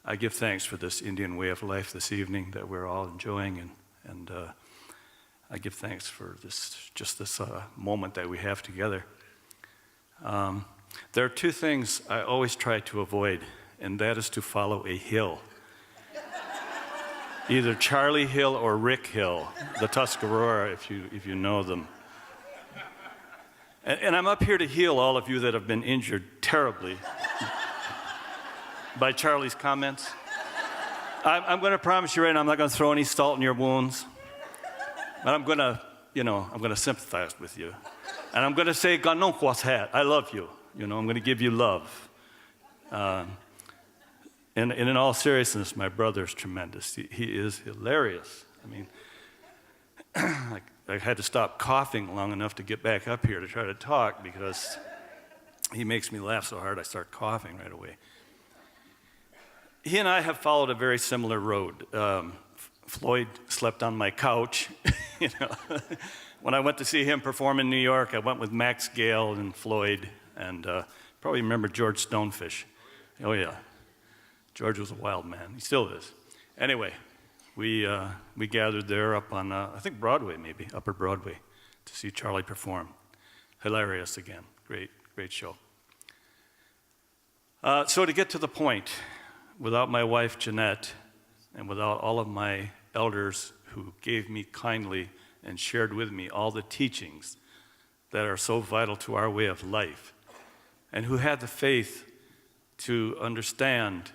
I give thanks for this Indian way of life this evening that we're all enjoying, and I give thanks for this moment that we have together. There are two things I always try to avoid, and that is to follow a hill. Either Charlie Hill or Rick Hill, the Tuscarora, if you know them. And I'm up here to heal all of you that have been injured terribly by Charlie's comments. I'm going to promise you right now, I'm not going to throw any salt in your wounds. But I'm going to sympathize with you. And I'm going to say, Ganonquas hat, I love you. I'm going to give you love. And in all seriousness, my brother's tremendous. He is hilarious. I mean, I had to stop coughing long enough to get back up here to try to talk because he makes me laugh so hard I start coughing right away. He and I have followed a very similar road. Floyd slept on my couch. When I went to see him perform in New York, I went with Max Gale and Floyd, and probably remember George Stonefish. Oh yeah, George was a wild man. He still is. Anyway, we gathered there up on I think Broadway, maybe Upper Broadway, to see Charlie perform. Hilarious again. Great show. So to get to the point, without my wife Jeanette, and without all of my elders who gave me kindly and shared with me all the teachings that are so vital to our way of life, and who had the faith to understand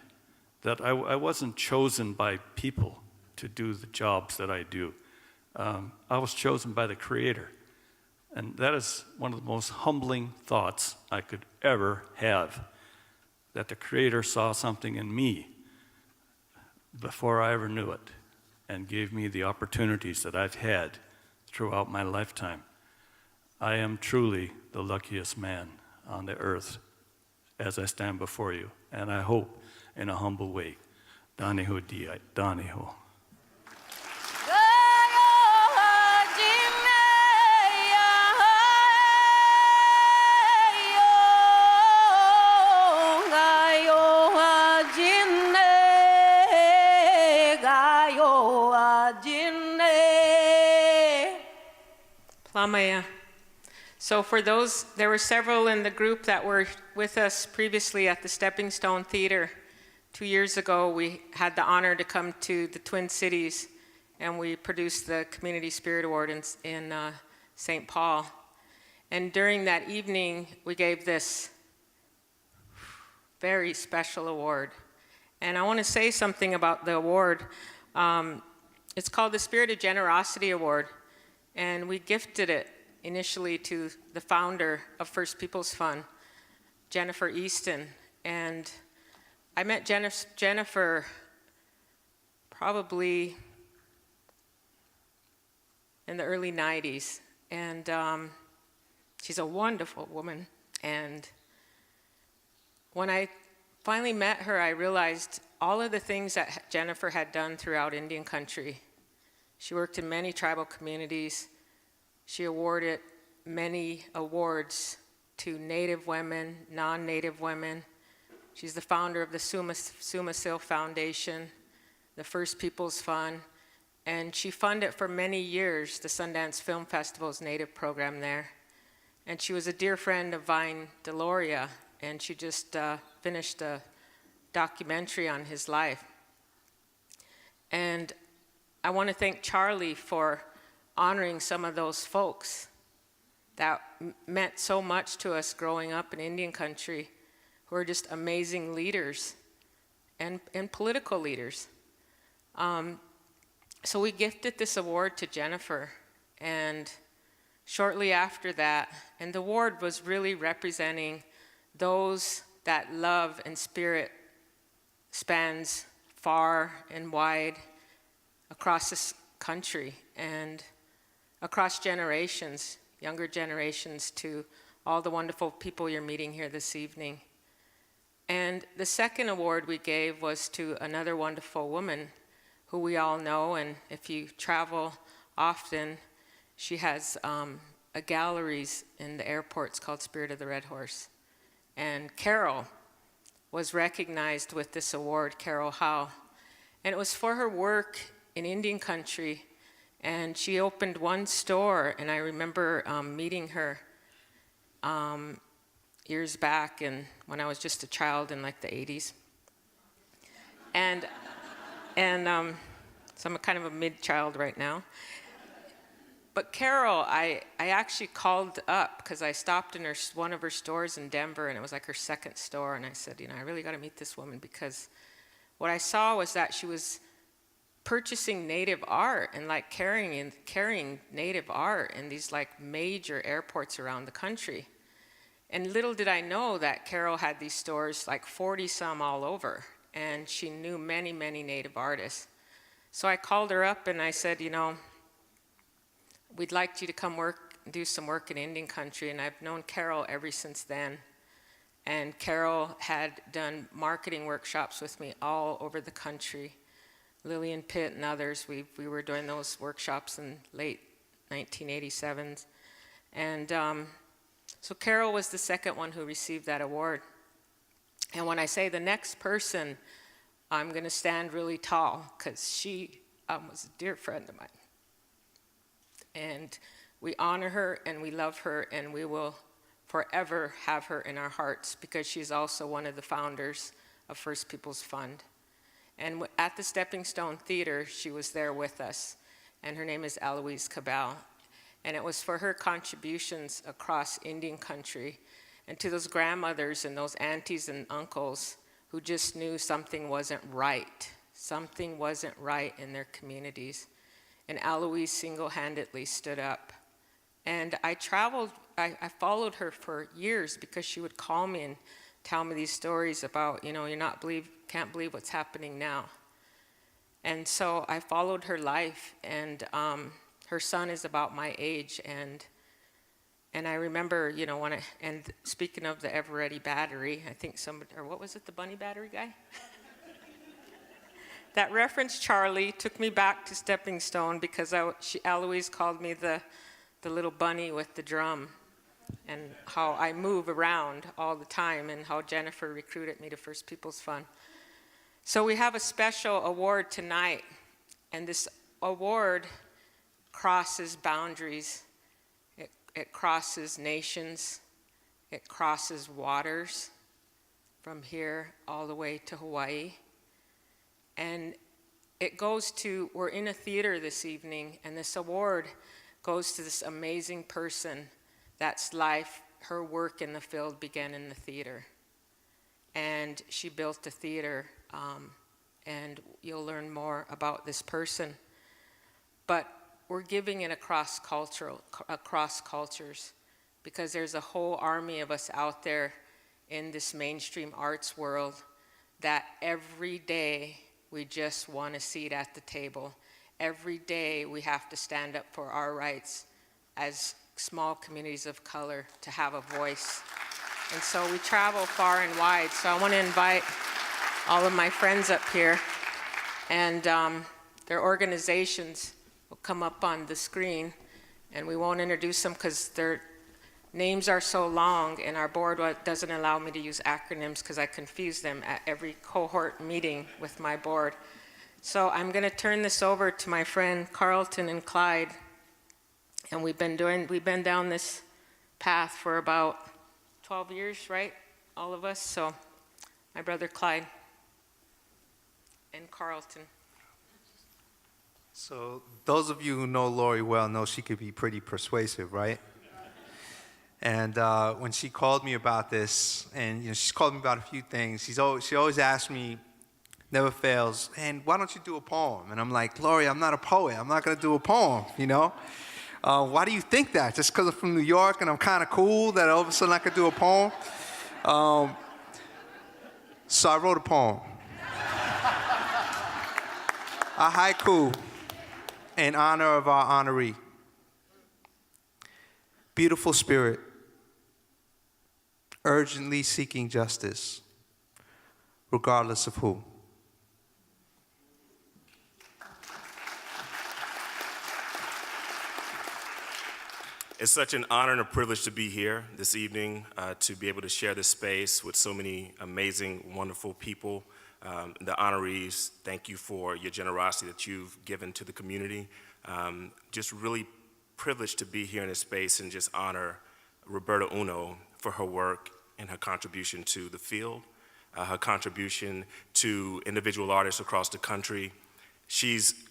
that I wasn't chosen by people to do the jobs that I do. I was chosen by the Creator. And that is one of the most humbling thoughts I could ever have, that the Creator saw something in me before I ever knew it and gave me the opportunities that I've had throughout my lifetime. I am truly the luckiest man on the earth as I stand before you, and I hope in a humble way. Daniho Di, Daniho. Lamaya. So for those, there were several in the group that were with us previously at the Stepping Stone Theater. 2 years ago, we had the honor to come to the Twin Cities, and we produced the Community Spirit Award in St. Paul. And during that evening, we gave this very special award. And I want to say something about the award. It's called the Spirit of Generosity Award. And we gifted it initially to the founder of First Peoples Fund, Jennifer Easton. And I met Jennifer probably in the early 90s. And she's a wonderful woman. And when I finally met her, I realized all of the things that Jennifer had done throughout Indian country. She worked in many tribal communities. She awarded many awards to Native women, non-Native women. She's the founder of the Sumasil Foundation, the First Peoples Fund, and she funded for many years the Sundance Film Festival's Native program there. And she was a dear friend of Vine Deloria, and she just finished a documentary on his life. And I want to thank Charlie for honoring some of those folks that meant so much to us growing up in Indian country, who are just amazing leaders and political leaders. So we gifted this award to Jennifer, and shortly after that, and the award was really representing those that love and spirit spans far and wide across this country and across generations, younger generations, to all the wonderful people you're meeting here this evening. And the second award we gave was to another wonderful woman who we all know, and if you travel often, she has a galleries in the airports called Spirit of the Red Horse. And Carol was recognized with this award, Carol Howe. And it was for her work in Indian country And she opened one store, and I remember meeting her years back and when I was just a child in like the 80s. And so I'm kind of a mid-child right now. But Carol, I actually called up because I stopped in one of her stores in Denver, and it was like her second store, and I said, I really got to meet this woman, because what I saw was that she was purchasing native art and like carrying native art in these like major airports around the country. And little did I know that Carol had these stores, like 40 some all over, and she knew many, many native artists. So I called her up and I said, we'd like you to come do some work in Indian country. And I've known Carol ever since then. And Carol had done marketing workshops with me all over the country. Lillian Pitt and others, we were doing those workshops in late 1987s. And so Carol was the second one who received that award. And when I say the next person, I'm going to stand really tall, because she was a dear friend of mine. And we honor her and we love her, and we will forever have her in our hearts, because she's also one of the founders of First Peoples Fund. And at the Stepping Stone Theater, she was there with us, and her name is Eloise Cabal. And it was for her contributions across Indian country, and to those grandmothers and those aunties and uncles who just knew something wasn't right. Something wasn't right in their communities. And Eloise single-handedly stood up. And I followed her for years, because she would call me and tell me these stories about, can't believe what's happening now. And so I followed her life, and her son is about my age, and I remember, and speaking of the Eveready Battery, I think what was it, the Bunny Battery guy? That reference, Charlie, took me back to Stepping Stone, because Eloise called me the little bunny with the drum, and how I move around all the time, and how Jennifer recruited me to First Peoples Fund. So we have a special award tonight, and this award crosses boundaries. It crosses nations. It crosses waters from here all the way to Hawaii. And it goes to, we're in a theater this evening, and this award goes to this amazing person that's life, her work in the field began in the theater. And she built a theater, and you'll learn more about this person. But we're giving it across cultures, because there's a whole army of us out there in this mainstream arts world that every day we just want a seat at the table. Every day we have to stand up for our rights as small communities of color to have a voice. And so we travel far and wide. So I want to invite all of my friends up here, and their organizations will come up on the screen, and we won't introduce them because their names are so long, and our board doesn't allow me to use acronyms because I confuse them at every cohort meeting with my board. So I'm going to turn this over to my friend Carlton and Clyde, and we've been down this path for about 12 years, right? All of us. So my brother Clyde and Carlton. So those of you who know Lori well know she could be pretty persuasive, right? And when she called me about this, and she's called me about a few things, she always asks me, never fails, and why don't you do a poem? And I'm like, Lori, I'm not a poet. I'm not going to do a poem, Why do you think that? Just because I'm from New York and I'm kind of cool that all of a sudden I could do a poem? So I wrote a poem. A haiku in honor of our honoree. Beautiful spirit, urgently seeking justice, regardless of who. It's such an honor and a privilege to be here this evening, to be able to share this space with so many amazing, wonderful people. The honorees, thank you for your generosity that you've given to the community. Just really privileged to be here in this space and just honor Roberta Uno for her work and her contribution to the field, her contribution to individual artists across the country.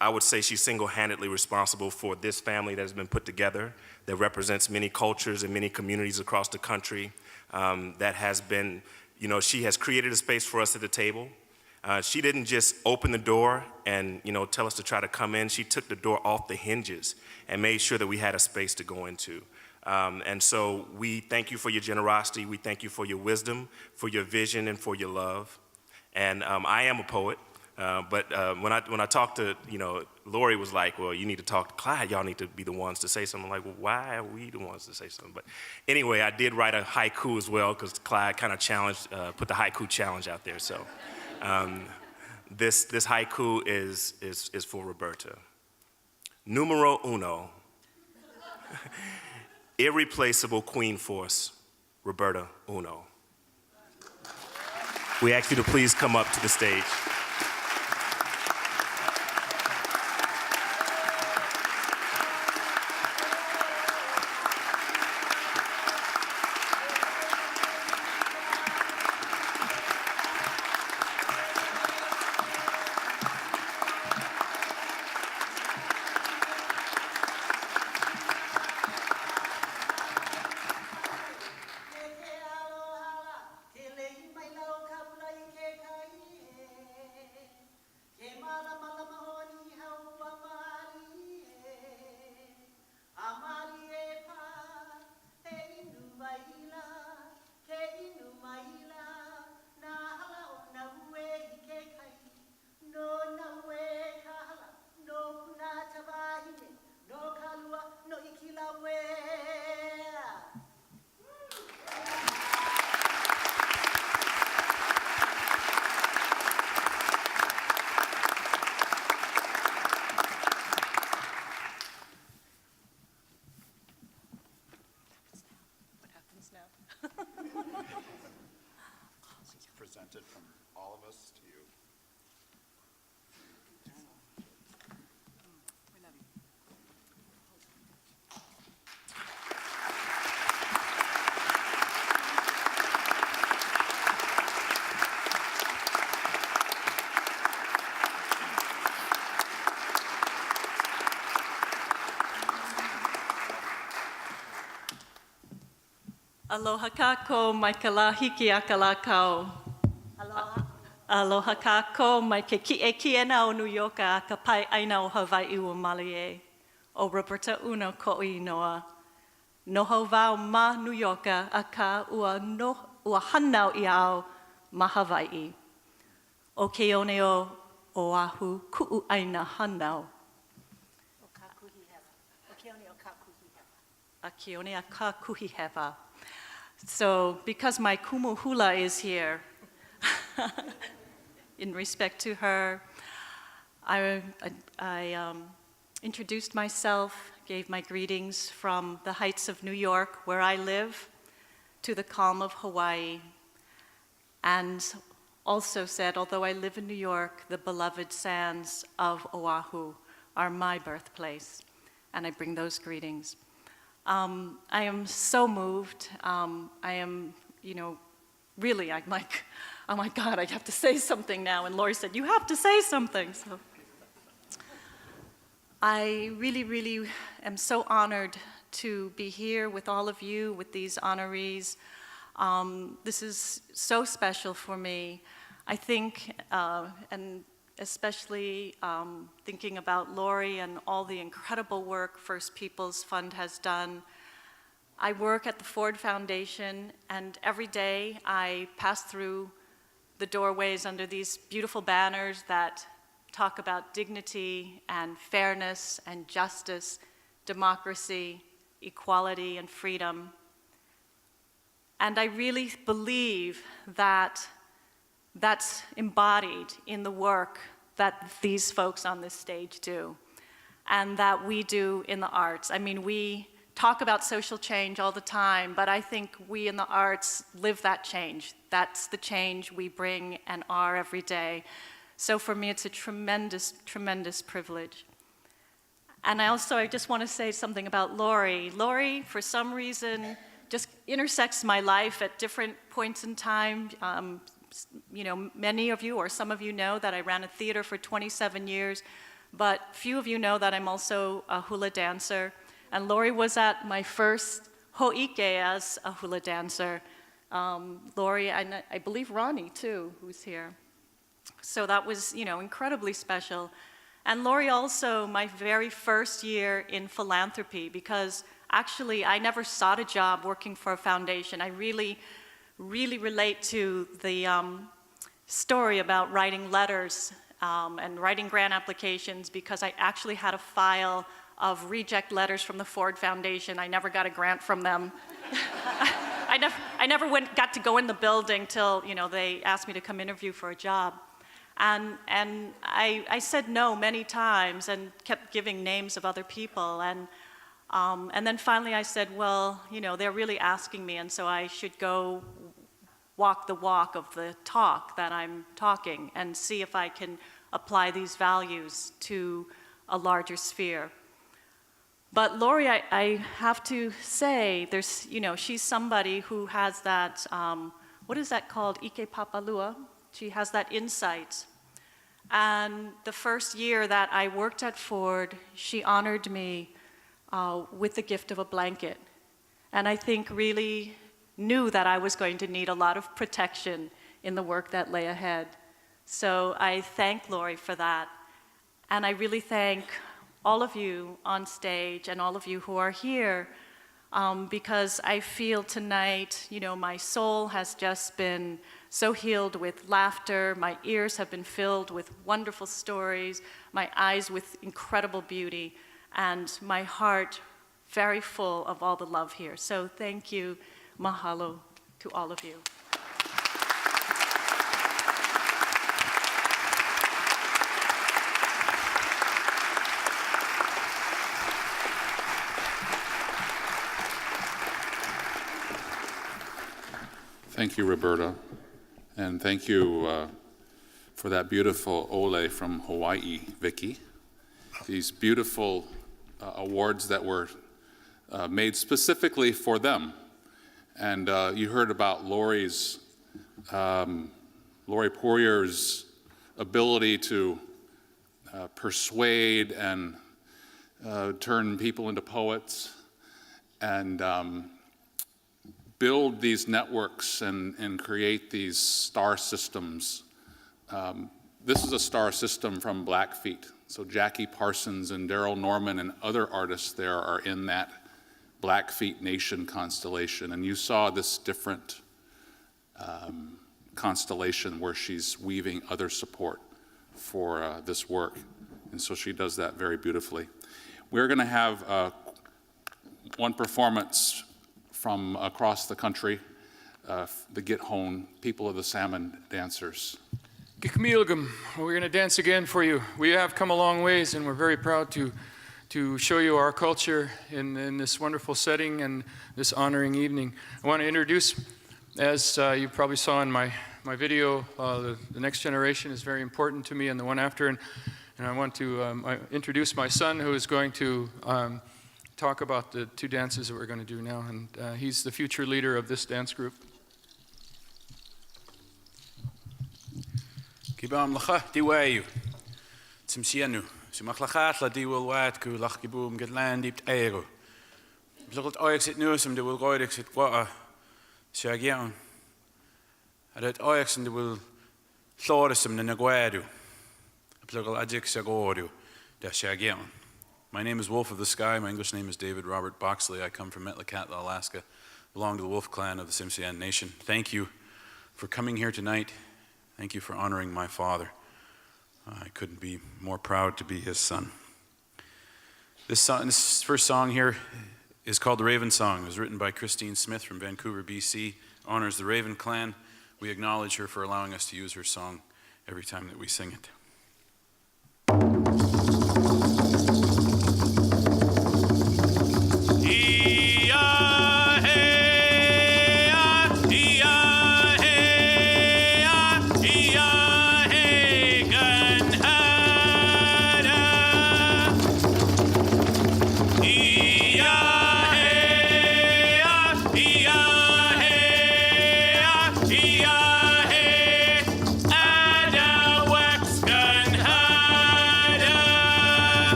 I would say she's single-handedly responsible for this family that has been put together, that represents many cultures and many communities across the country, that has been, she has created a space for us at the table. She didn't just open the door and, tell us to try to come in. She took the door off the hinges and made sure that we had a space to go into. And so we thank you for your generosity. We thank you for your wisdom, for your vision, and for your love. And I am a poet, but when I talked to, Lori was like, well, you need to talk to Clyde. Y'all need to be the ones to say something. I'm like, well, why are we the ones to say something? But anyway, I did write a haiku as well because Clyde kind of put the haiku challenge out there. So this haiku is for Roberta. Numero uno. Irreplaceable queen force, Roberta Uno. We ask you to please come up to the stage. Presented from all of us to you. Aloha kako mai ka la hiki a ka la kau. Aloha kako mai ke ki'ena o New York a ka pai aina o Hawaii o Malie. O Roberta Uno ko'i noa. Noho vau ma New York a ka ua hanau I au ma Hawaii. O Keone o Oahu ku'u aina hanau. A Keone a ka kuhi hewa. So, because my kumu hula is here, in respect to her, I introduced myself, gave my greetings from the heights of New York, where I live, to the calm of Hawaii, and also said, although I live in New York, the beloved sands of Oahu are my birthplace, and I bring those greetings. I am so moved. I am, really, I'm like, oh my God, I have to say something now. And Lori said, you have to say something. So I really, really am so honored to be here with all of you, with these honorees. This is so special for me. I think, and especially thinking about Lori and all the incredible work First Peoples Fund has done. I work at the Ford Foundation, and every day I pass through the doorways under these beautiful banners that talk about dignity and fairness and justice, democracy, equality, and freedom. And I really believe that that's embodied in the work that these folks on this stage do, and that we do in the arts. I mean, we talk about social change all the time, but I think we in the arts live that change. That's the change we bring and are every day. So for me, it's a tremendous, tremendous privilege. And I just want to say something about Lori. Lori, for some reason, just intersects my life at different points in time. You know, many of you or some of you know that I ran a theater for 27 years, but few of you know that I'm also a hula dancer. And Lori was at my first ho'ike as a hula dancer. Lori, and I believe Ronnie too, who's here. So that was, you know, incredibly special. And Lori also, my very first year in philanthropy, because actually I never sought a job working for a foundation. I really relate to the story about writing letters and writing grant applications, because I actually had a file of reject letters from the Ford Foundation. I never got a grant from them. I never got to go in the building till, you know, they asked me to come interview for a job. And I said no many times and kept giving names of other people. And then finally I said, well, you know, they're really asking me, and so I should go walk the walk of the talk that I'm talking and see if I can apply these values to a larger sphere. But Lori, I have to say, there's, you know, she's somebody who has that, what is that called? Ike Papalua. She has that insight. And the first year that I worked at Ford, she honored me with the gift of a blanket. And I think really knew that I was going to need a lot of protection in the work that lay ahead. So I thank Lori for that. And I really thank all of you on stage and all of you who are here, because I feel tonight, you know, my soul has just been so healed with laughter, my ears have been filled with wonderful stories, my eyes with incredible beauty, and my heart very full of all the love here. So thank you, mahalo to all of you. Thank you, Roberta, and thank you for that beautiful ole from Hawaii, Vicky. These beautiful awards that were made specifically for them. And you heard about Lori Poirier's ability to persuade and turn people into poets and build these networks and create these star systems. This is a star system from Blackfeet. So Jackie Parsons and Daryl Norman and other artists there are in that Blackfeet Nation constellation. And you saw this different constellation where she's weaving other support for this work. And so she does that very beautifully. We're going to have one performance from across the country, the Gitxaałin, People of the Salmon Dancers. Gikmilgum, we're going to dance again for you. We have come a long ways, and we're very proud to show you our culture in this wonderful setting and this honoring evening. I want to introduce, as you probably saw in my video, the next generation is very important to me, and the one after. And I want to introduce my son, who is going to talk about the two dances that we're going to do now. And he's the future leader of this dance group. Kibam lacha diwayu, tsimsianu, simachlachat la diwal wad ku lach kibum get land deep aero. Blugelt oix it nusum de will goidix it qua shagian. Adat oix and de will thorisum the naguadu. Blugel adjik sagodu da shagian. My name is Wolf of the Sky. My English name is David Robert Boxley. I come from Metlakatla, Alaska, belong to the Wolf clan of the Tsimshian Nation. Thank you for coming here tonight. Thank you for honoring my father. I couldn't be more proud to be his son. This first song here is called The Raven Song. It was written by Christine Smith from Vancouver, BC. Honors the Raven clan. We acknowledge her for allowing us to use her song every time that we sing it.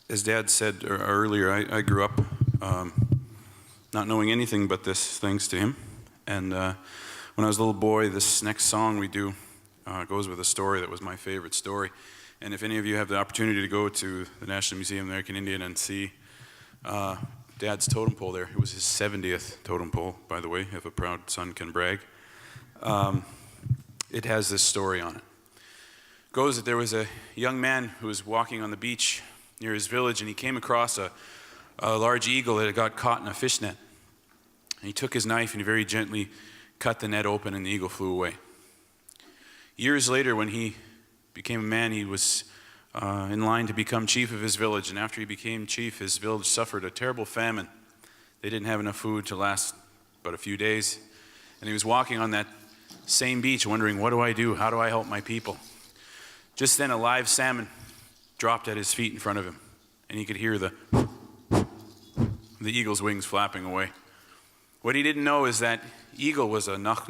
As Dad said earlier, I grew up not knowing anything but this, thanks to him. And when I was a little boy, this next song we do goes with a story that was my favorite story. And if any of you have the opportunity to go to the National Museum of the American Indian and see Dad's totem pole there, it was his 70th totem pole, by the way, if a proud son can brag. It has this story on it. It goes that there was a young man who was walking on the beach near his village, and he came across a large eagle that had got caught in a fish net. And he took his knife and he very gently cut the net open, and the eagle flew away. Years later, when he became a man, he was in line to become chief of his village. And after he became chief, his village suffered a terrible famine. They didn't have enough food to last but a few days. And he was walking on that same beach wondering, what do I do? How do I help my people? Just then a live salmon dropped at his feet in front of him, and he could hear the eagle's wings flapping away. What he didn't know is that eagle was a noch,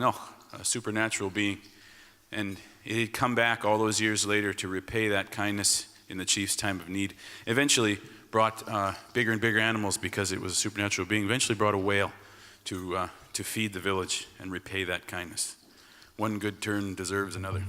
a supernatural being, and it had come back all those years later to repay that kindness in the chief's time of need. Eventually brought bigger and bigger animals because it was a supernatural being. Eventually brought a whale to feed the village and repay that kindness. One good turn deserves another.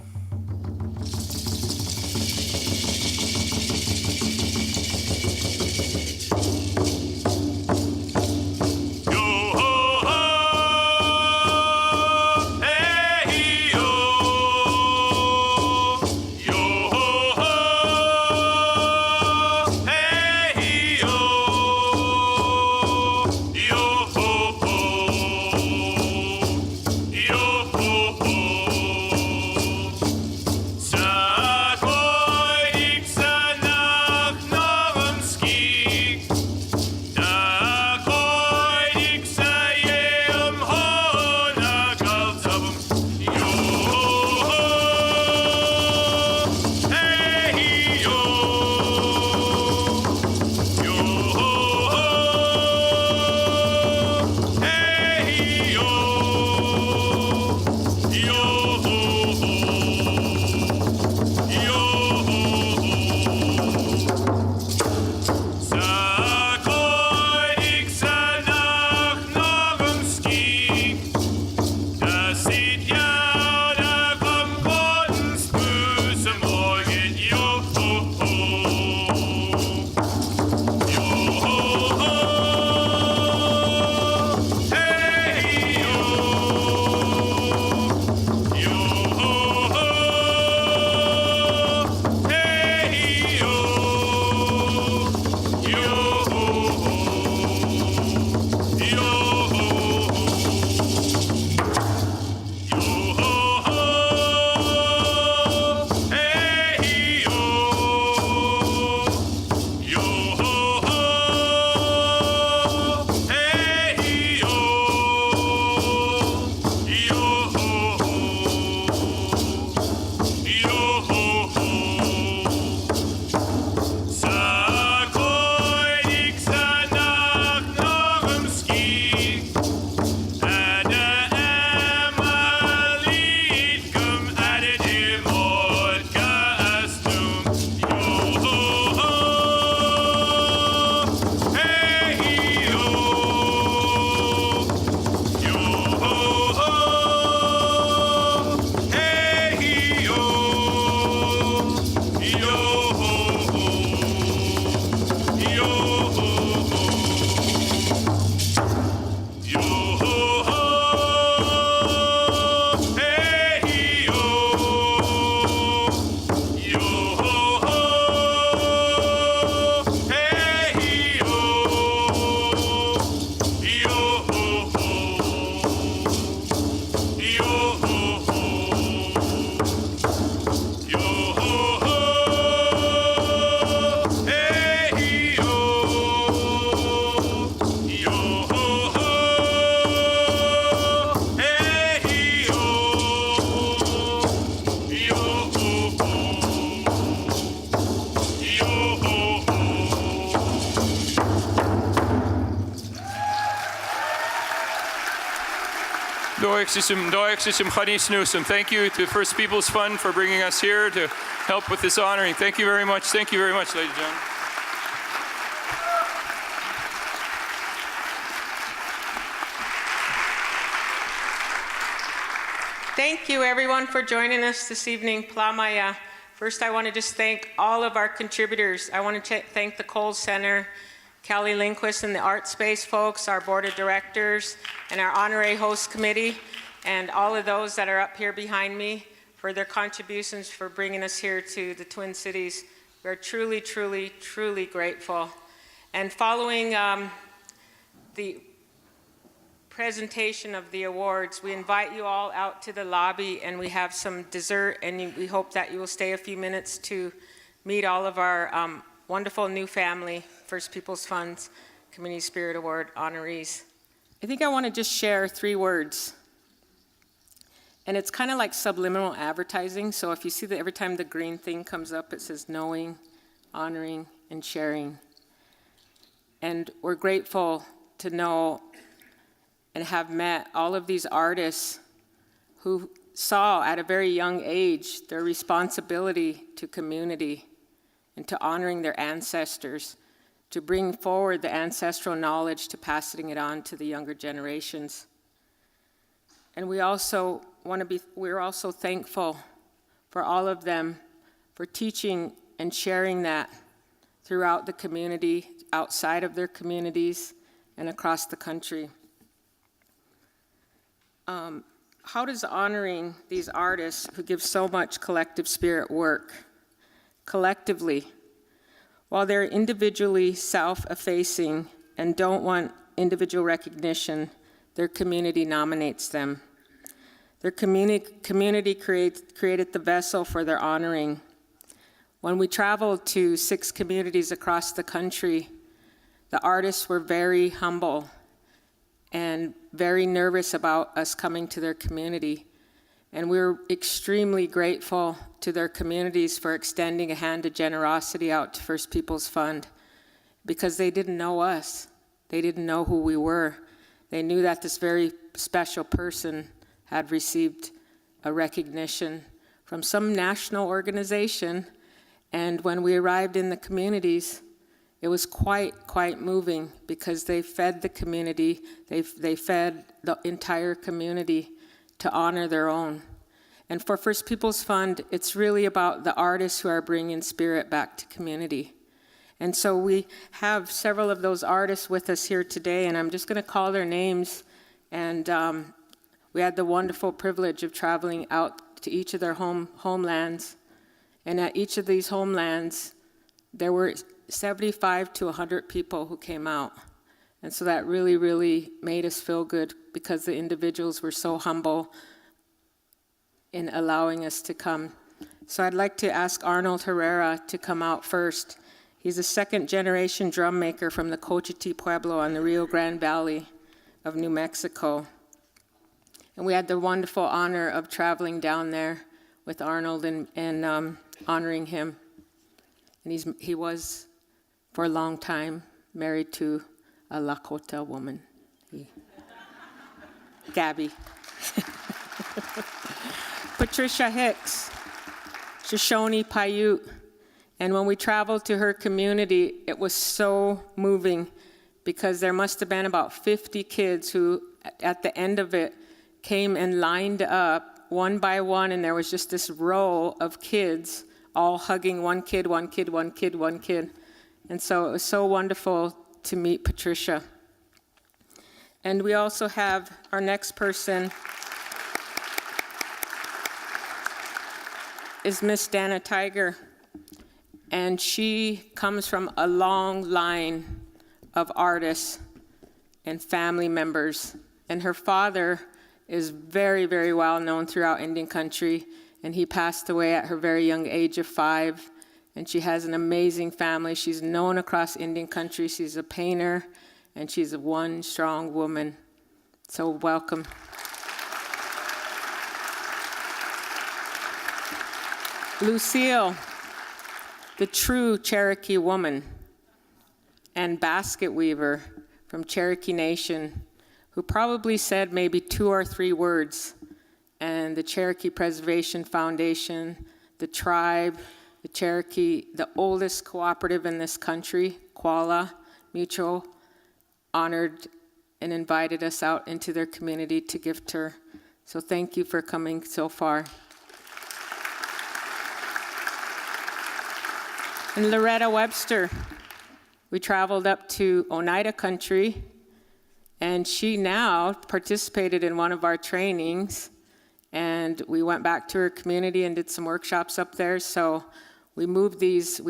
Thank you to First Peoples Fund for bringing us here to help with this honoring. Thank you very much. Thank you very much, ladies and gentlemen. Thank you, everyone, for joining us this evening. Plamaya. First, I want to just thank all of our contributors. I want to thank the Coles Center, Kelly Lindquist and the Art Space folks, our board of directors, and our honorary host committee, and all of those that are up here behind me for their contributions for bringing us here to the Twin Cities. We're truly, truly, truly grateful. And following the presentation of the awards, we invite you all out to the lobby, and we have some dessert, and we hope that you will stay a few minutes to meet all of our wonderful new family First Peoples Fund's Community Spirit Award honorees. I think I want to just share 3 words, and it's kind of like subliminal advertising. So if you see that every time the green thing comes up, it says knowing, honoring, and sharing. And we're grateful to know and have met all of these artists who saw at a very young age their responsibility to community and to honoring their ancestors, to bring forward the ancestral knowledge, to passing it on to the younger generations. And we're also thankful for all of them for teaching and sharing that throughout the community, outside of their communities, and across the country. How does honoring these artists who give so much collective spirit work? Collectively, while they're individually self-effacing and don't want individual recognition, their community nominates them. Their community created the vessel for their honoring. When we traveled to 6 communities across the country, the artists were very humble and very nervous about us coming to their community. And we're extremely grateful to their communities for extending a hand of generosity out to First Peoples Fund, because they didn't know us. They didn't know who we were. They knew that this very special person had received a recognition from some national organization. And when we arrived in the communities, it was quite moving, because they fed the community, they fed the entire community to honor their own. And for First Peoples Fund, it's really about the artists who are bringing spirit back to community. And so we have several of those artists with us here today, and I'm just going to call their names. And we had the wonderful privilege of traveling out to each of their homelands. And at each of these homelands, there were 75 to 100 people who came out. And so that really, really made us feel good, because the individuals were so humble in allowing us to come. So I'd like to ask Arnold Herrera to come out first. He's a 2nd-generation drum maker from the Cochiti Pueblo on the Rio Grande Valley of New Mexico. And we had the wonderful honor of traveling down there with Arnold and honoring him. And he was, for a long time, married to a Lakota woman, Gabby. Patricia Hicks, Shoshone Paiute. And when we traveled to her community, it was so moving, because there must have been about 50 kids who, at the end of it, came and lined up one by one, and there was just this row of kids all hugging one kid, one kid, one kid, one kid. And so it was so wonderful to meet Patricia. And we also have our next person is Miss Dana Tiger. And she comes from a long line of artists and family members. And her father is very, very well known throughout Indian country. And he passed away at her very young age of 5. And she has an amazing family. She's known across Indian country. She's a painter, and she's one strong woman. So welcome. Lucille, the true Cherokee woman and basket weaver from Cherokee Nation, who probably said maybe 2 or 3 words. And the Cherokee Preservation Foundation, the tribe, the Cherokee, the oldest cooperative in this country, Qualla Mutual, honored and invited us out into their community to gift her. So thank you for coming so far. And Loretta Webster, we traveled up to Oneida Country, and she now participated in one of our trainings, and we went back to her community and did some workshops up there. So we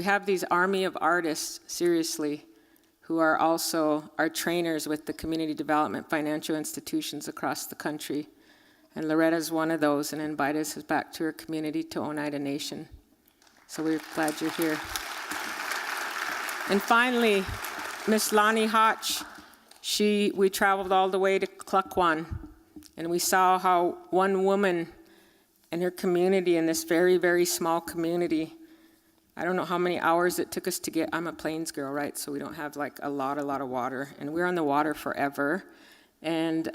have these army of artists, seriously, who are also our trainers with the community development financial institutions across the country. And Loretta's one of those and invited us back to her community, to Oneida Nation. So we're glad you're here. And finally, Miss Lonnie Hotch, we traveled all the way to Klukwan, and we saw how one woman in her community, in this very, very small community, I don't know how many hours it took us to get. I'm a Plains girl, right? So we don't have like a lot of water, and we're on the water forever. And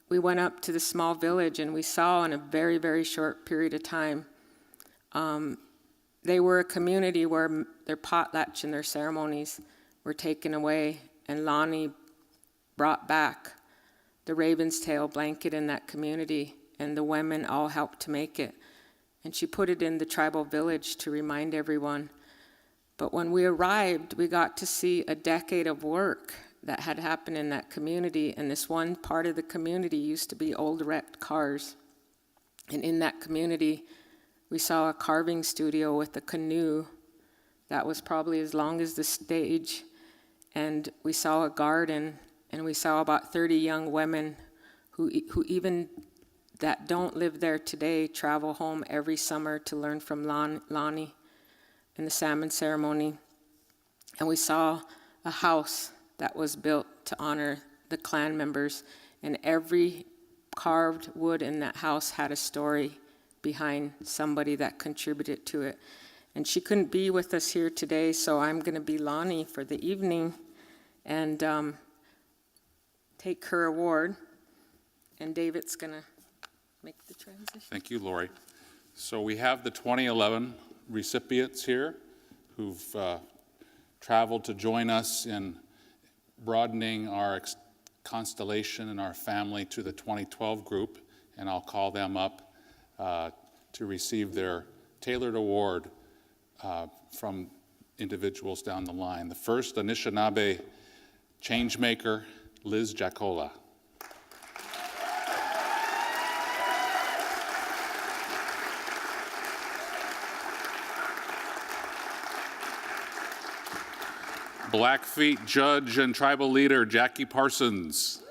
we went up to the small village, and we saw in a very, very short period of time, they were a community where their potlatch and their ceremonies were taken away, and Lonnie brought back the Raven's Tail blanket in that community, and the women all helped to make it. And she put it in the tribal village to remind everyone. But when we arrived, we got to see a decade of work that had happened in that community, and this one part of the community used to be old wrecked cars. And in that community, we saw a carving studio with a canoe that was probably as long as the stage, and we saw a garden, and we saw about 30 young women who even that don't live there today travel home every summer to learn from Lonnie in the salmon ceremony. And we saw a house that was built to honor the clan members, and every carved wood in that house had a story behind somebody that contributed to it. And she couldn't be with us here today, so I'm going to be Lonnie for the evening and take her award. And David's going to make the transition. Thank you, Lori. So we have the 2011 recipients here who've traveled to join us in broadening our constellation and our family to the 2012 group, and I'll call them up to receive their tailored award from individuals down the line. The first, Anishinaabe Changemaker, Liz Jacola. Blackfeet Judge and Tribal Leader, Jackie Parsons.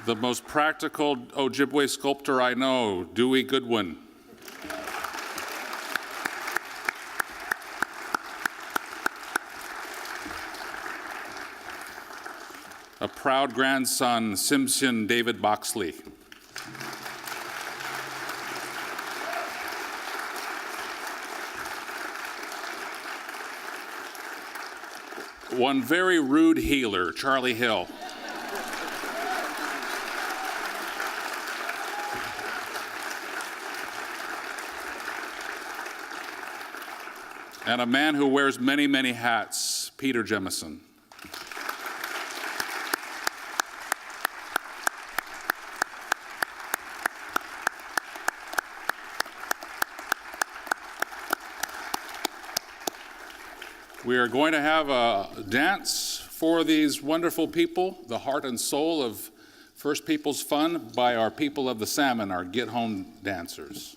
The most practical Ojibwe sculptor I know, Dewey Goodwin. A proud grandson, Simpson David Boxley. One very rude healer, Charlie Hill. And a man who wears many, many hats, Peter Jemison. We are going to have a dance for these wonderful people, the heart and soul of First Peoples Fund, by our people of the Salmon, our Get Home dancers.